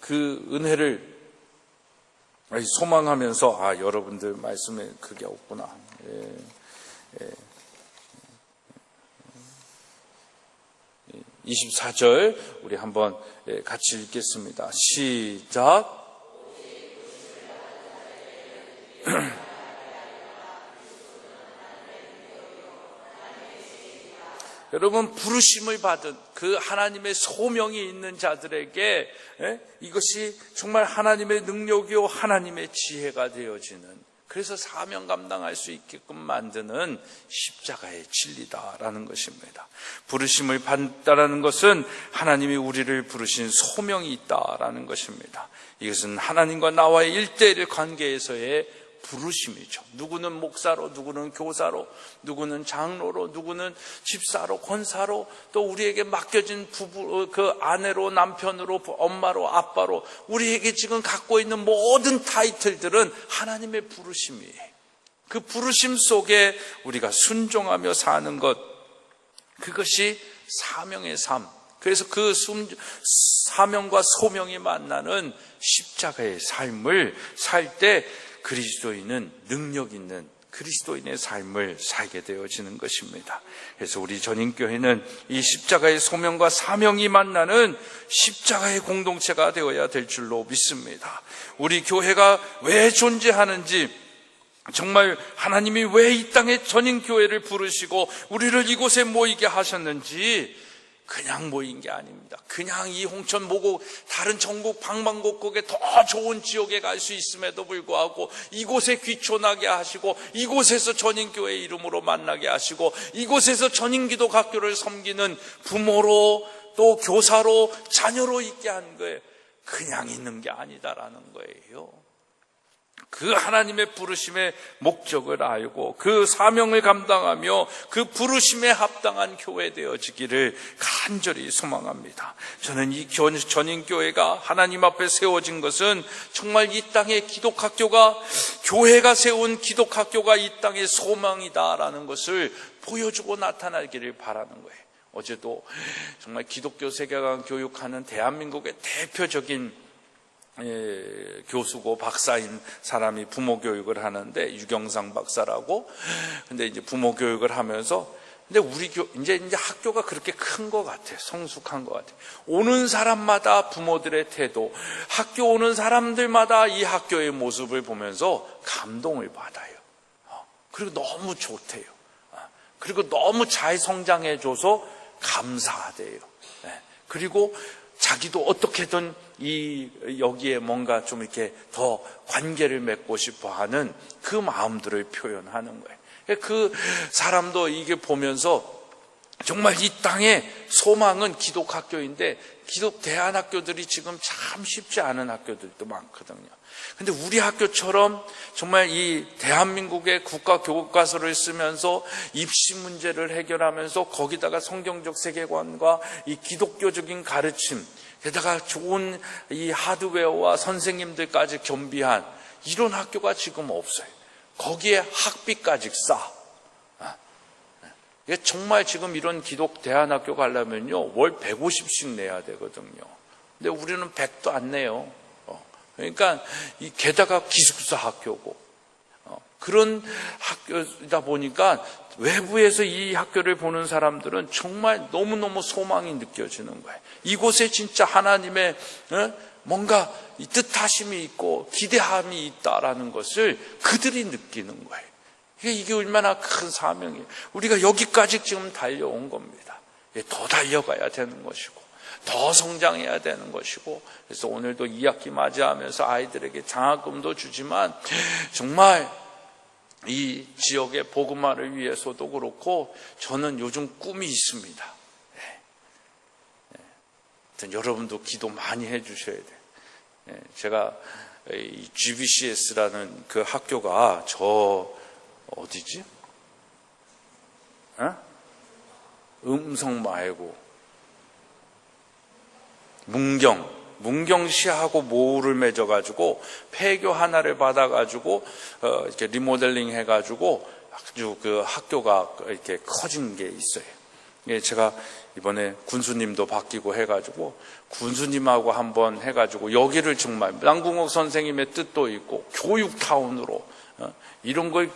그 은혜를 소망하면서 여러분들 말씀에 그게 없구나. 24절 우리 한번 같이 읽겠습니다. 시작. 여러분, 부르심을 받은 그 하나님의 소명이 있는 자들에게 이것이 정말 하나님의 능력이요 하나님의 지혜가 되어지는, 그래서 사명 감당할 수 있게끔 만드는 십자가의 진리다라는 것입니다. 부르심을 받다라는 것은 하나님이 우리를 부르신 소명이 있다라는 것입니다. 이것은 하나님과 나와의 일대일 관계에서의 부르심이죠. 누구는 목사로, 누구는 교사로, 누구는 장로로, 누구는 집사로, 권사로, 또 우리에게 맡겨진 부부, 그 아내로, 남편으로, 엄마로, 아빠로, 우리에게 지금 갖고 있는 모든 타이틀들은 하나님의 부르심이에요. 그 부르심 속에 우리가 순종하며 사는 것, 그것이 사명의 삶. 그래서 그 사명과 소명이 만나는 십자가의 삶을 살 때 그리스도인은 능력 있는 그리스도인의 삶을 살게 되어지는 것입니다. 그래서 우리 전인교회는 이 십자가의 소명과 사명이 만나는 십자가의 공동체가 되어야 될 줄로 믿습니다. 우리 교회가 왜 존재하는지, 정말 하나님이 왜 이 땅에 전인교회를 부르시고 우리를 이곳에 모이게 하셨는지 그냥 모인 게 아닙니다. 그냥 이 홍천 모곡 다른 전국 방방곡곡에 더 좋은 지역에 갈 수 있음에도 불구하고 이곳에 귀촌하게 하시고 이곳에서 전인교회 이름으로 만나게 하시고 이곳에서 전인기독학교를 섬기는 부모로 또 교사로 자녀로 있게 한 거예요. 그냥 있는 게 아니다라는 거예요. 그 하나님의 부르심의 목적을 알고 그 사명을 감당하며 그 부르심에 합당한 교회 되어지기를 간절히 소망합니다. 저는 이 전인교회가 하나님 앞에 세워진 것은 정말 이 땅의 기독학교가, 교회가 세운 기독학교가 이 땅의 소망이다라는 것을 보여주고 나타나기를 바라는 거예요. 어제도 정말 기독교 세계관 교육하는 대한민국의 대표적인 교수고 박사인 사람이 부모 교육을 하는데, 유경상 박사라고. 근데 이제 부모 교육을 하면서, 근데 우리 이제 학교가 그렇게 큰 것 같아요. 성숙한 것 같아요. 오는 사람마다 부모들의 태도, 학교 오는 사람들마다 이 학교의 모습을 보면서 감동을 받아요. 그리고 너무 좋대요. 그리고 너무 잘 성장해줘서 감사하대요. 그리고 자기도 어떻게든 여기에 뭔가 좀 이렇게 더 관계를 맺고 싶어 하는 그 마음들을 표현하는 거예요. 그 사람도 이게 보면서 정말 이 땅의 소망은 기독학교인데, 기독 대안학교들이 지금 참 쉽지 않은 학교들도 많거든요. 근데 우리 학교처럼 정말 이 대한민국의 국가 교과서를 쓰면서 입시 문제를 해결하면서 거기다가 성경적 세계관과 이 기독교적인 가르침, 게다가 좋은 이 하드웨어와 선생님들까지 겸비한 이런 학교가 지금 없어요. 거기에 학비까지 싸. 정말 지금 이런 기독 대안학교 가려면요 월 150씩 내야 되거든요. 근데 우리는 100도 안 내요. 그러니까 게다가 기숙사 학교고 그런 학교다 보니까 외부에서 이 학교를 보는 사람들은 정말 너무너무 소망이 느껴지는 거예요. 이곳에 진짜 하나님의 뭔가 뜻하심이 있고 기대함이 있다라는 것을 그들이 느끼는 거예요. 이게 얼마나 큰 사명이에요. 우리가 여기까지 지금 달려온 겁니다. 더 달려가야 되는 것이고 더 성장해야 되는 것이고, 그래서 오늘도 2학기 맞이하면서 아이들에게 장학금도 주지만 정말 이 지역의 복음화를 위해서도 그렇고 저는 요즘 꿈이 있습니다. 여러분도 기도 많이 해주셔야 돼요. 제가 이 GBCS라는 그 학교가 어디지? 음성 말고 문경시하고 모를 맺어가지고 폐교 하나를 받아가지고 이렇게 리모델링 해가지고 아주 그 학교가 이렇게 커진 게 있어요. 제가 이번에 군수님도 바뀌고 해가지고 군수님하고 한번 해가지고 여기를 정말 남궁옥 선생님의 뜻도 있고 교육타운으로 이런 걸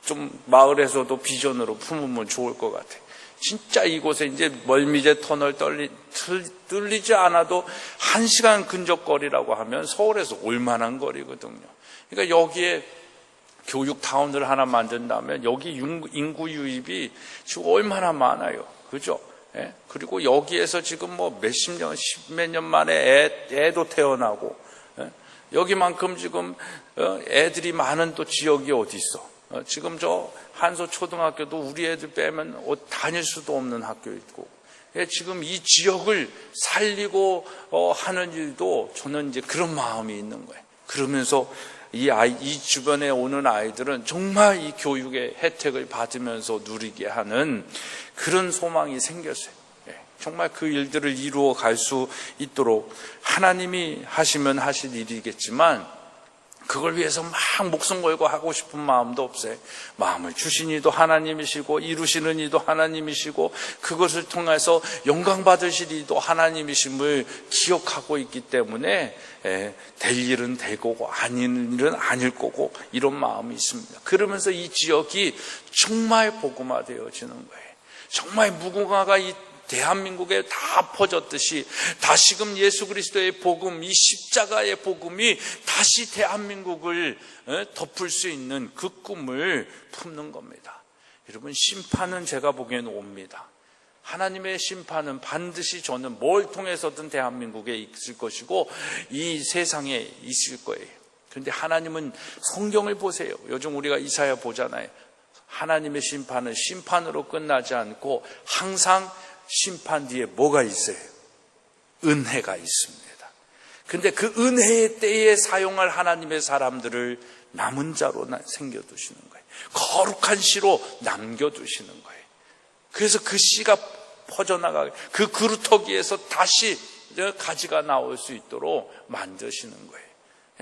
좀 마을에서도 비전으로 품으면 좋을 것 같아요. 진짜 이곳에 이제 멀미제 터널 뚫리지 않아도 1시간 근접거리라고 하면 서울에서 올만한 거리거든요. 그러니까 여기에 교육타운을 하나 만든다면 여기 인구 유입이 지금 얼마나 많아요. 그죠? 예? 그리고 여기에서 지금 뭐 몇십 년, 십몇 년 만에 애도 태어나고, 예? 여기만큼 지금 애들이 많은 또 지역이 어디 있어? 지금 저 한소 초등학교도 우리 애들 빼면 다닐 수도 없는 학교 있고, 예, 지금 이 지역을 살리고 하는 일도 저는 이제 그런 마음이 있는 거예요. 그러면서 이 주변에 오는 아이들은 정말 이 교육의 혜택을 받으면서 누리게 하는 그런 소망이 생겼어요. 예, 정말 그 일들을 이루어 갈 수 있도록 하나님이 하시면 하실 일이겠지만 그걸 위해서 막 목숨 걸고 하고 싶은 마음도 없어요. 마음을 주신 이도 하나님이시고 이루시는 이도 하나님이시고 그것을 통해서 영광 받으실 이도 하나님이심을 기억하고 있기 때문에 될 일은 되고 아닌 일은 아닐 거고 이런 마음이 있습니다. 그러면서 이 지역이 정말 복음화되어지는 거예요. 정말 무궁화가 이 대한민국에 다 퍼졌듯이 다시금 예수 그리스도의 복음, 이 십자가의 복음이 다시 대한민국을 덮을 수 있는 그 꿈을 품는 겁니다. 여러분, 심판은 제가 보기에는 옵니다. 하나님의 심판은 반드시 저는 뭘 통해서든 대한민국에 있을 것이고 이 세상에 있을 거예요. 그런데 하나님은 성경을 보세요. 요즘 우리가 이사야 보잖아요. 하나님의 심판은 심판으로 끝나지 않고 항상 심판 뒤에 뭐가 있어요? 은혜가 있습니다. 그런데 그 은혜의 때에 사용할 하나님의 사람들을 남은 자로 생겨두시는 거예요. 거룩한 씨로 남겨두시는 거예요. 그래서 그 씨가 퍼져나가게 그 그루터기에서 다시 가지가 나올 수 있도록 만드시는 거예요.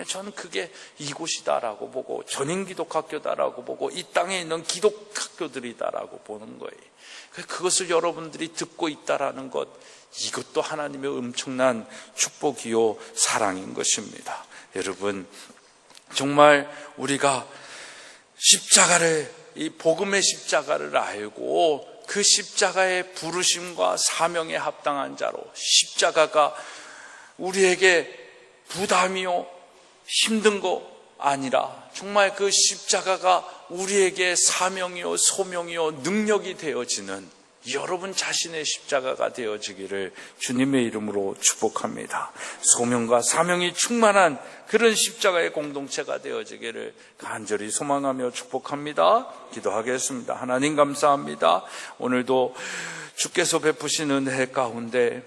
저는 그게 이곳이다라고 보고 전인기독학교다라고 보고 이 땅에 있는 기독학교들이다라고 보는 거예요. 그것을 여러분들이 듣고 있다라는 것, 이것도 하나님의 엄청난 축복이요 사랑인 것입니다. 여러분, 정말 우리가 십자가를, 이 복음의 십자가를 알고 그 십자가의 부르심과 사명에 합당한 자로, 십자가가 우리에게 부담이요 힘든 거 아니라 정말 그 십자가가 우리에게 사명이요 소명이요 능력이 되어지는 여러분 자신의 십자가가 되어지기를 주님의 이름으로 축복합니다. 소명과 사명이 충만한 그런 십자가의 공동체가 되어지기를 간절히 소망하며 축복합니다. 기도하겠습니다. 하나님 감사합니다. 오늘도 주께서 베푸시는 은혜 가운데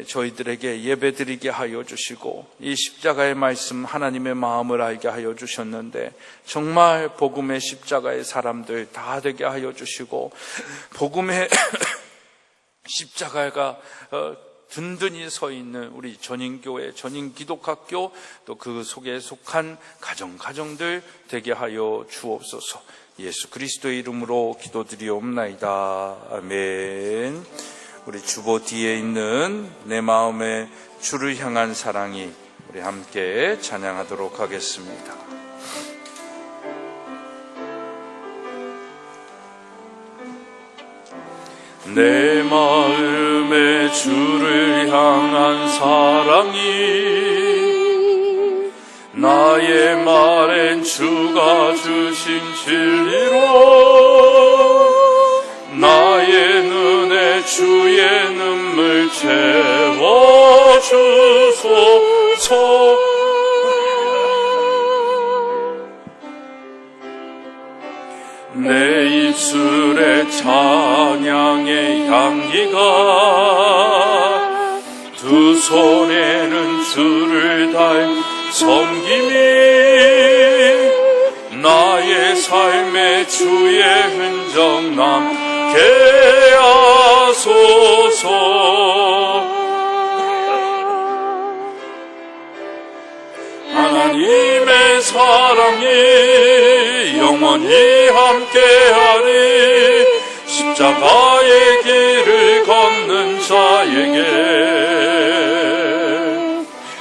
저희들에게 예배드리게 하여 주시고 이 십자가의 말씀 하나님의 마음을 알게 하여 주셨는데 정말 복음의 십자가의 사람들 다 되게 하여 주시고 복음의 십자가가 든든히 서 있는 우리 전인교회, 전인기독학교 또 그 속에 속한 가정들 되게 하여 주옵소서. 예수 그리스도의 이름으로 기도드리옵나이다. 아멘. 우리 주보 뒤에 있는 내 마음의 주를 향한 사랑이 우리 함께 찬양하도록 하겠습니다. 내 마음의 주를 향한 사랑이 나의 말엔 주가 주신 진리로 나의 눈에 주의 눈물 채워주소서. 내 입술에 찬양의 향기가 두 손에는 주를 다해 섬김이 나의 삶에 주의 흔적 남게 하소서. 하나님의 사랑이 영원히 함께하리. 십자가의 길을 걷는 자에게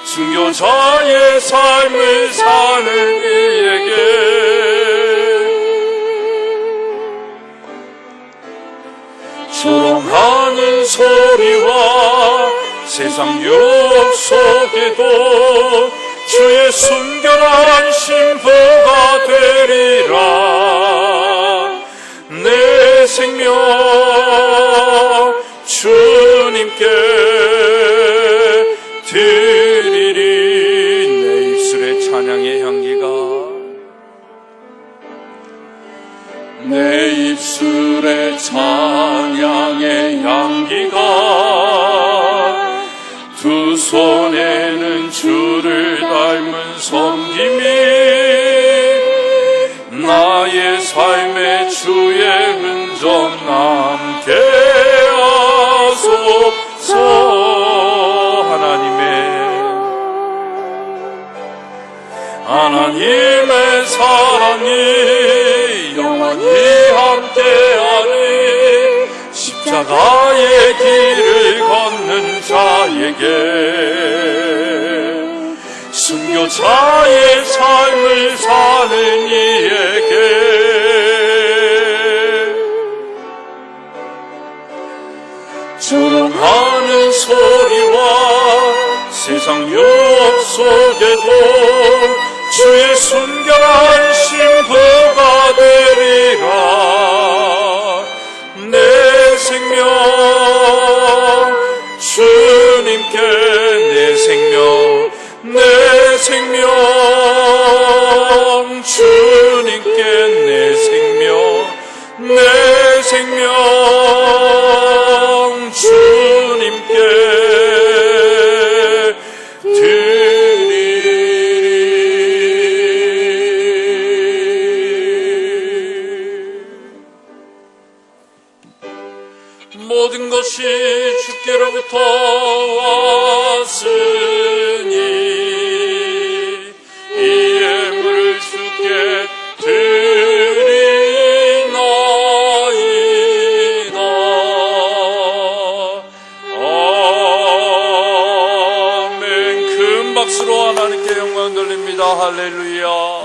순교자의 삶을 사는 이에게 조롱하는 소리와 세상 유혹 속에도 주의 순결한 신부가 되리라. 내 생명 주님께 드리리. 내 입술의 찬양의 향기가, 내 입술의 찬양의 향기가, 두 손에는 주를 닮은 섬김이, 나의 삶에 주의 흔적 남게 하소서. 하나님의 사랑이 영원히 함께하리. 십자가의 길을 걷는 자에게, 순교자의 삶을 사는 이에게, 조롱하는 소리와 세상 유혹 속에도 주의 순결한 신부가 되리라. 내 생명 주님께, 내 생명, 내 생명 주님께, 내 생명, 내 생명 주님께 모든 것이 주께로부터 왔으니 이 예물을 주께 드리나이다. 아멘. 큰 박수로 하나님께 영광 돌립니다. 할렐루야.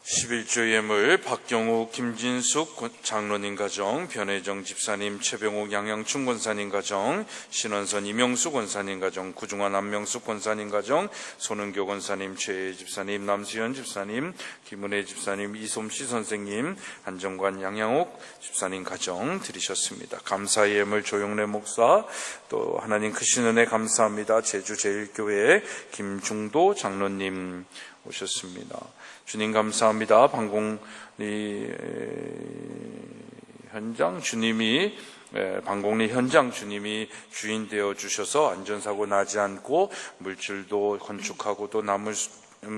11조 예물 박경욱, 김진숙 장로님 가정, 변혜정 집사님, 최병욱 양양춘 권사님 가정, 신원선 이명수 권사님 가정, 구중환 안명숙 권사님 가정, 손은교 권사님, 최혜 집사님, 남수현 집사님, 김은혜 집사님, 이솜씨 선생님, 안정관 양양옥 집사님 가정 드리셨습니다. 감사의 예물 조용래 목사, 또 하나님 크신 은혜 감사합니다. 제주제일교회 김중도 장로님 오셨습니다. 주님 감사합니다. 방공리 현장 주님이, 방공리 현장 주님이 주인 되어 주셔서 안전사고 나지 않고 물질도 건축하고도 남을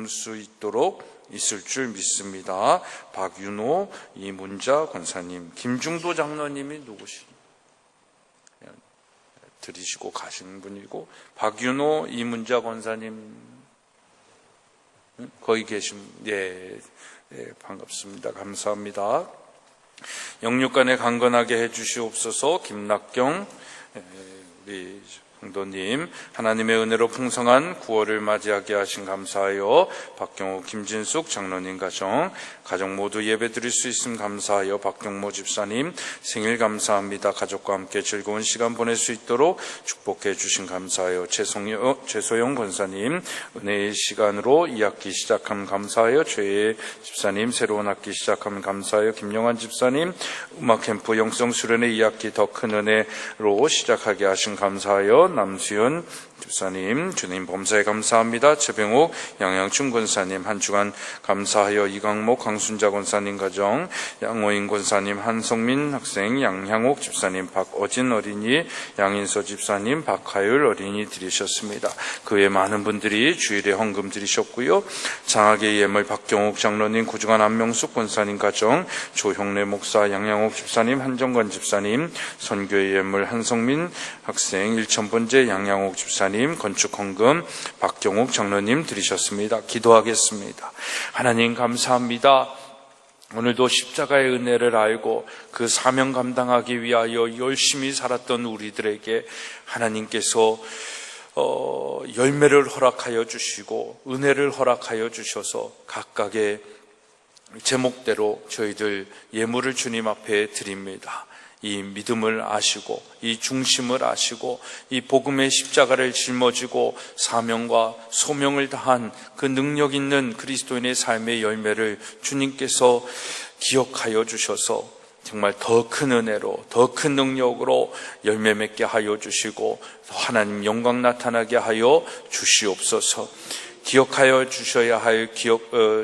수 있도록 있을 줄 믿습니다. 박윤호, 이문자 권사님, 김중도 장로님이 누구시? 들이시고 가신 분이고, 박윤호, 이문자 권사님 거기 계신, 반갑습니다. 감사합니다. 영육간에 강건하게 해주시옵소서. 김낙경 우리 성도님, 하나님의 은혜로 풍성한 9월을 맞이하게 하신 감사하여 박경호, 김진숙 장로님 가정 모두 예배 드릴 수 있음 감사하여 박경모 집사님 생일 감사합니다. 가족과 함께 즐거운 시간 보낼 수 있도록 축복해 주신 감사하여 최소영 권사님 은혜의 시간으로 2학기 시작함 감사하여 최혜 집사님 새로운 학기 시작함 감사하여 김영환 집사님 음악캠프 영성 수련의 2학기 더 큰 은혜로 시작하게 하신 감사하여 남수연 집사님 주님 범사에 감사합니다. 최병욱 양양춘 권사님 한 주간 감사하여 이강목 강순자 권사님 가정 양호인 권사님 한성민 학생 양향옥 집사님 박어진 어린이 양인서 집사님 박하율 어린이 드리셨습니다. 그 외 많은 분들이 주일에 헌금 드리셨고요. 장학의 예물 박경옥 장로님 구중한 안명숙 권사님 가정 조형래 목사 양양옥 집사님 한정관 집사님 선교의 예물 한성민 학생 일천번째 양양옥 집사님 건축 헌금 박경옥 장로님 드리셨습니다. 기도하겠습니다. 하나님 감사합니다. 오늘도 십자가의 은혜를 알고 그 사명 감당하기 위하여 열심히 살았던 우리들에게 하나님께서 열매를 허락하여 주시고 은혜를 허락하여 주셔서 각각의 제목대로 저희들 예물을 주님 앞에 드립니다. 이 믿음을 아시고 이 중심을 아시고 이 복음의 십자가를 짊어지고 사명과 소명을 다한 그 능력 있는 그리스도인의 삶의 열매를 주님께서 기억하여 주셔서 정말 더 큰 은혜로, 더 큰 능력으로 열매 맺게 하여 주시고 하나님 영광 나타나게 하여 주시옵소서. 기억하여 주셔야 할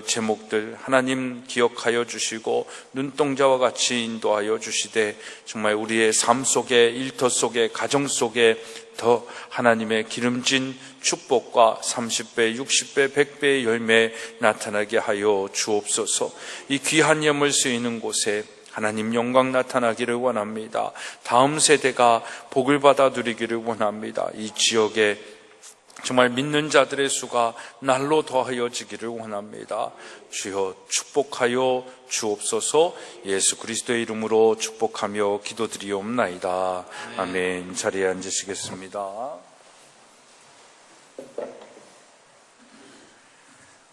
제목들 하나님 기억하여 주시고 눈동자와 같이 인도하여 주시되 정말 우리의 삶 속에, 일터 속에, 가정 속에 더 하나님의 기름진 축복과 30배, 60배, 100배의 열매 나타나게 하여 주옵소서. 이 귀한 예물 쓰이는 곳에 하나님 영광 나타나기를 원합니다. 다음 세대가 복을 받아 누리기를 원합니다. 이 지역에 정말 믿는 자들의 수가 날로 더하여지기를 원합니다. 주여 축복하여 주옵소서. 예수 그리스도의 이름으로 축복하며 기도드리옵나이다. 아멘. 자리에 앉으시겠습니다.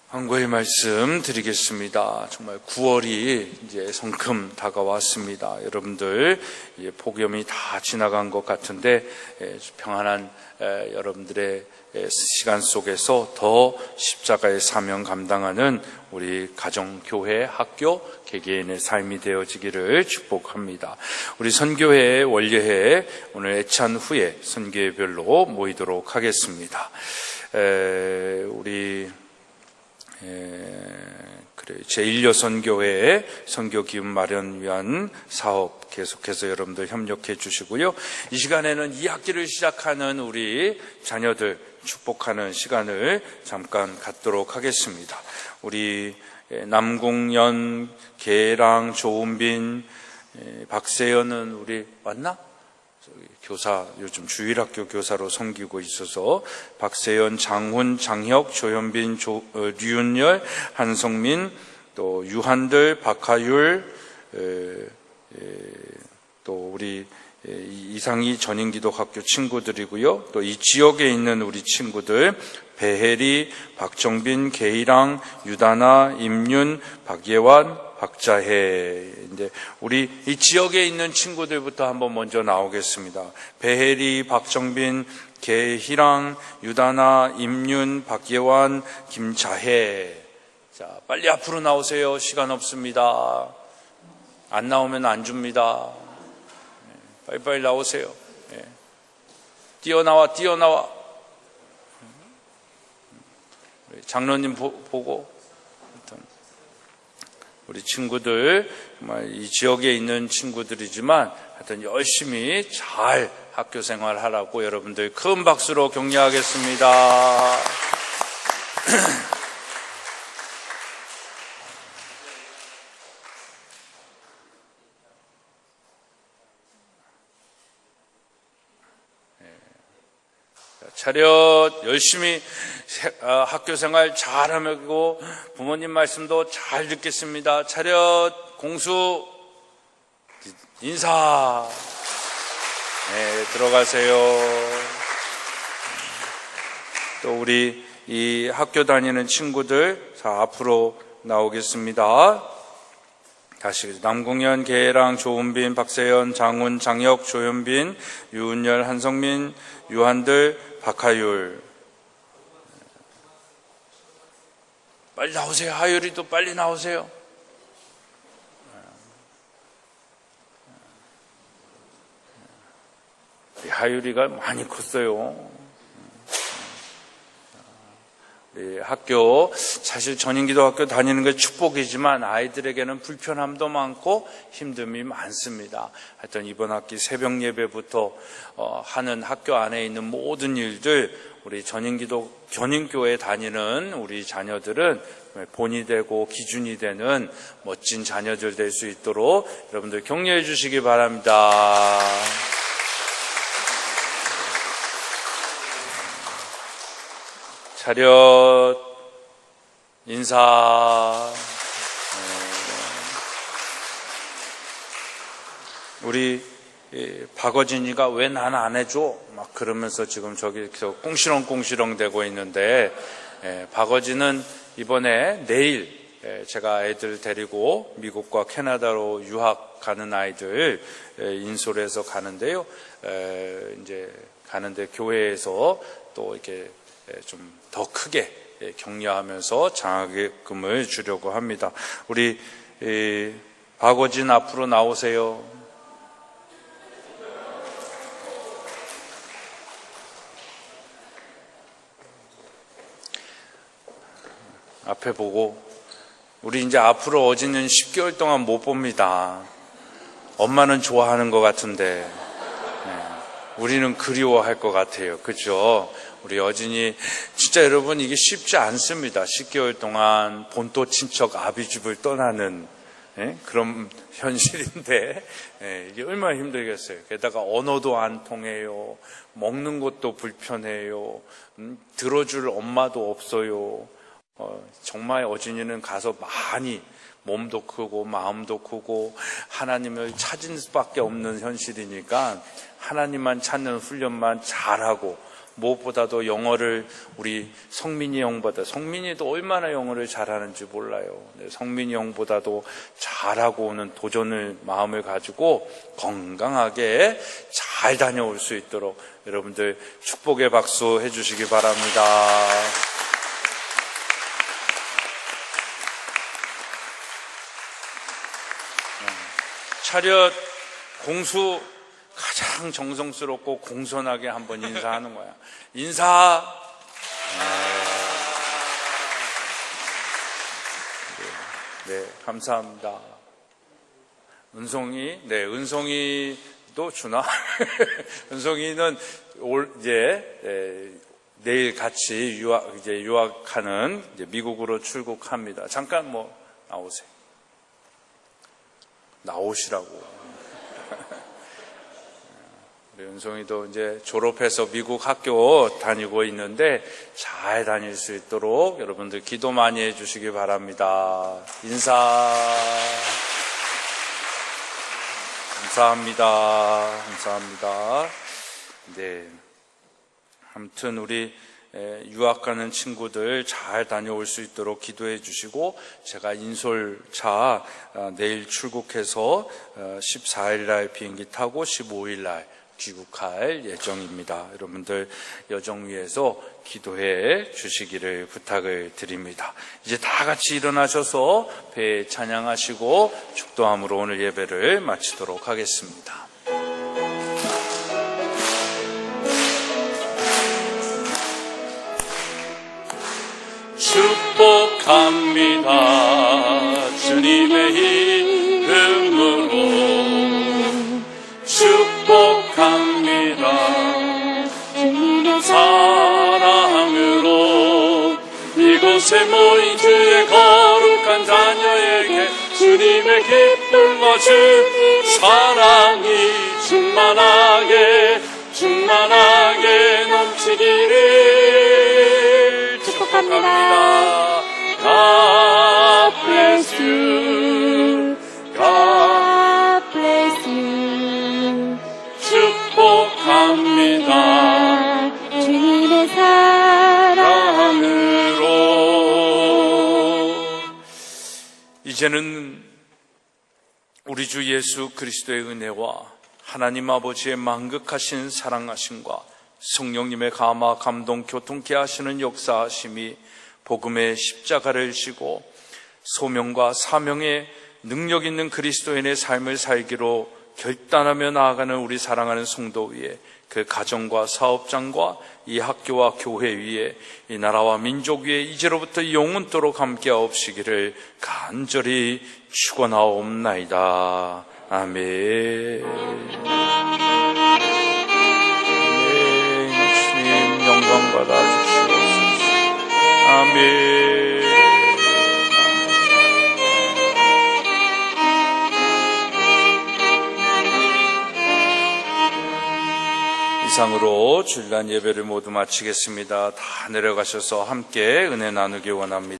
한국의 말씀 드리겠습니다. 정말 9월이 이제 성큼 다가왔습니다. 여러분들 폭염이 다 지나간 것 같은데 평안한 여러분들의 시간 속에서 더 십자가의 사명 감당하는 우리 가정, 교회, 학교, 개개인의 삶이 되어지기를 축복합니다. 우리 선교회 원례회 오늘 애찬 후에 선교회별로 모이도록 하겠습니다. 우리 제1여선교회의 선교 기금 마련 위한 사업 계속해서 여러분들 협력해 주시고요. 이 시간에는 2학기를 시작하는 우리 자녀들 축복하는 시간을 잠깐 갖도록 하겠습니다. 우리 남궁연, 계랑, 조은빈, 박세연은 우리 왔나? 교사, 요즘 주일학교 교사로 섬기고 있어서 박세연, 장훈, 장혁, 조현빈, 류윤열, 한성민, 또 유한들, 박하율, 또 우리 이상희 전인기독학교 친구들이고요. 또 이 지역에 있는 우리 친구들 배혜리, 박정빈, 계희랑, 유다나, 임윤, 박예완, 박자혜. 이제 우리 이 지역에 있는 친구들부터 한번 먼저 나오겠습니다. 배혜리, 박정빈, 계희랑, 유다나, 임윤, 박예완, 김자혜. 자, 빨리 앞으로 나오세요. 시간 없습니다. 안 나오면 안 줍니다. 빨리빨리 나오세요. 뛰어나와. 장로님 보고 우리 친구들 정말 이 지역에 있는 친구들이지만 하여튼 열심히 잘 학교 생활하라고 여러분들 큰 박수로 격려하겠습니다. 차렷. 열심히 학교 생활 잘하고 부모님 말씀도 잘 듣겠습니다. 차렷. 공수 인사. 네, 들어가세요. 또 우리 이 학교 다니는 친구들 자 앞으로 나오겠습니다. 다시 남궁연, 계랑, 조은빈, 박세연, 장훈, 장혁, 조현빈, 유은열, 한성민, 유한들, 박하율. 빨리 나오세요. 하율이도 빨리 나오세요. 하율이가 많이 컸어요. 학교, 사실 전인기도학교 다니는 게 축복이지만 아이들에게는 불편함도 많고 힘듦이 많습니다. 하여튼 이번 학기 새벽 예배부터 하는 학교 안에 있는 모든 일들 우리 전인기도 견인교회 다니는 우리 자녀들은 본이 되고 기준이 되는 멋진 자녀들 될 수 있도록 여러분들 격려해 주시기 바랍니다. 차렷. 인사. 우리 박어진이가 왜 난 안 해줘? 막 그러면서 지금 저기서 꽁시렁꽁시렁 대고 있는데 박어진은 이번에 내일 제가 애들 데리고 미국과 캐나다로 유학 가는 아이들 인솔해서 가는데요. 이제 가는데 교회에서 또 이렇게 좀 더 크게 격려하면서 장학금을 주려고 합니다. 우리 박어진 앞으로 나오세요. 앞에 보고, 우리 이제 앞으로 어진이는 10개월 동안 못 봅니다. 엄마는 좋아하는 것 같은데 우리는 그리워할 것 같아요. 그죠? 우리 어진이 진짜 여러분 이게 쉽지 않습니다. 10개월 동안 본토 친척 아비집을 떠나는 그런 현실인데 이게 얼마나 힘들겠어요. 게다가 언어도 안 통해요. 먹는 것도 불편해요. 들어줄 엄마도 없어요. 정말 어진이는 가서 많이 몸도 크고 마음도 크고 하나님을 찾을 수밖에 없는 현실이니까 하나님만 찾는 훈련만 잘하고, 무엇보다도 영어를 우리 성민이 형보다, 성민이도 얼마나 영어를 잘하는지 몰라요. 성민이 형보다도 잘하고 오는 도전을 마음을 가지고 건강하게 잘 다녀올 수 있도록 여러분들 축복의 박수 해주시기 바랍니다. 차렷 공수 가장 정성스럽고 공손하게 한번 인사하는 거야. 인사. 네, 감사합니다. 은송이도 주나? 은송이는 내일 같이 유학하는 미국으로 출국합니다. 잠깐 나오세요. 나오시라고. 우리 은송이도 이제 졸업해서 미국 학교 다니고 있는데 잘 다닐 수 있도록 여러분들 기도 많이 해주시기 바랍니다. 인사. 감사합니다. 감사합니다. 네. 아무튼 우리 유학 가는 친구들 잘 다녀올 수 있도록 기도해 주시고, 제가 인솔차 내일 출국해서 14일 날 비행기 타고 15일 날 귀국할 예정입니다. 여러분들 여정 위해서 기도해 주시기를 부탁을 드립니다. 이제 다 같이 일어나셔서 배 찬양하시고 축도함으로 오늘 예배를 마치도록 하겠습니다. 축복합니다. 주님의 이름으로 축복합니다. 주님의 사랑으로 이곳에 모인 주의 거룩한 자녀에게 주님의 기쁨과 주 사랑이 충만하게 넘치기를 축복합니다. God bless you. God bless you. 축복합니다. 주님의 사랑으로. 이제는 우리 주 예수 그리스도의 은혜와 하나님 아버지의 만극하신 사랑하심과 성령님의 감화 감동 교통케 하시는 역사하심이 복음의 십자가를 지고 소명과 사명의 능력 있는 그리스도인의 삶을 살기로 결단하며 나아가는 우리 사랑하는 성도 위에, 그 가정과 사업장과 이 학교와 교회 위에, 이 나라와 민족 위에 이제로부터 영원토록 함께하옵시기를 간절히 축원하옵나이다. 아멘. 주님 영광 받아 주시옵소서. 아멘. 이상으로 주일날 예배를 모두 마치겠습니다. 다 내려가셔서 함께 은혜 나누기 원합니다.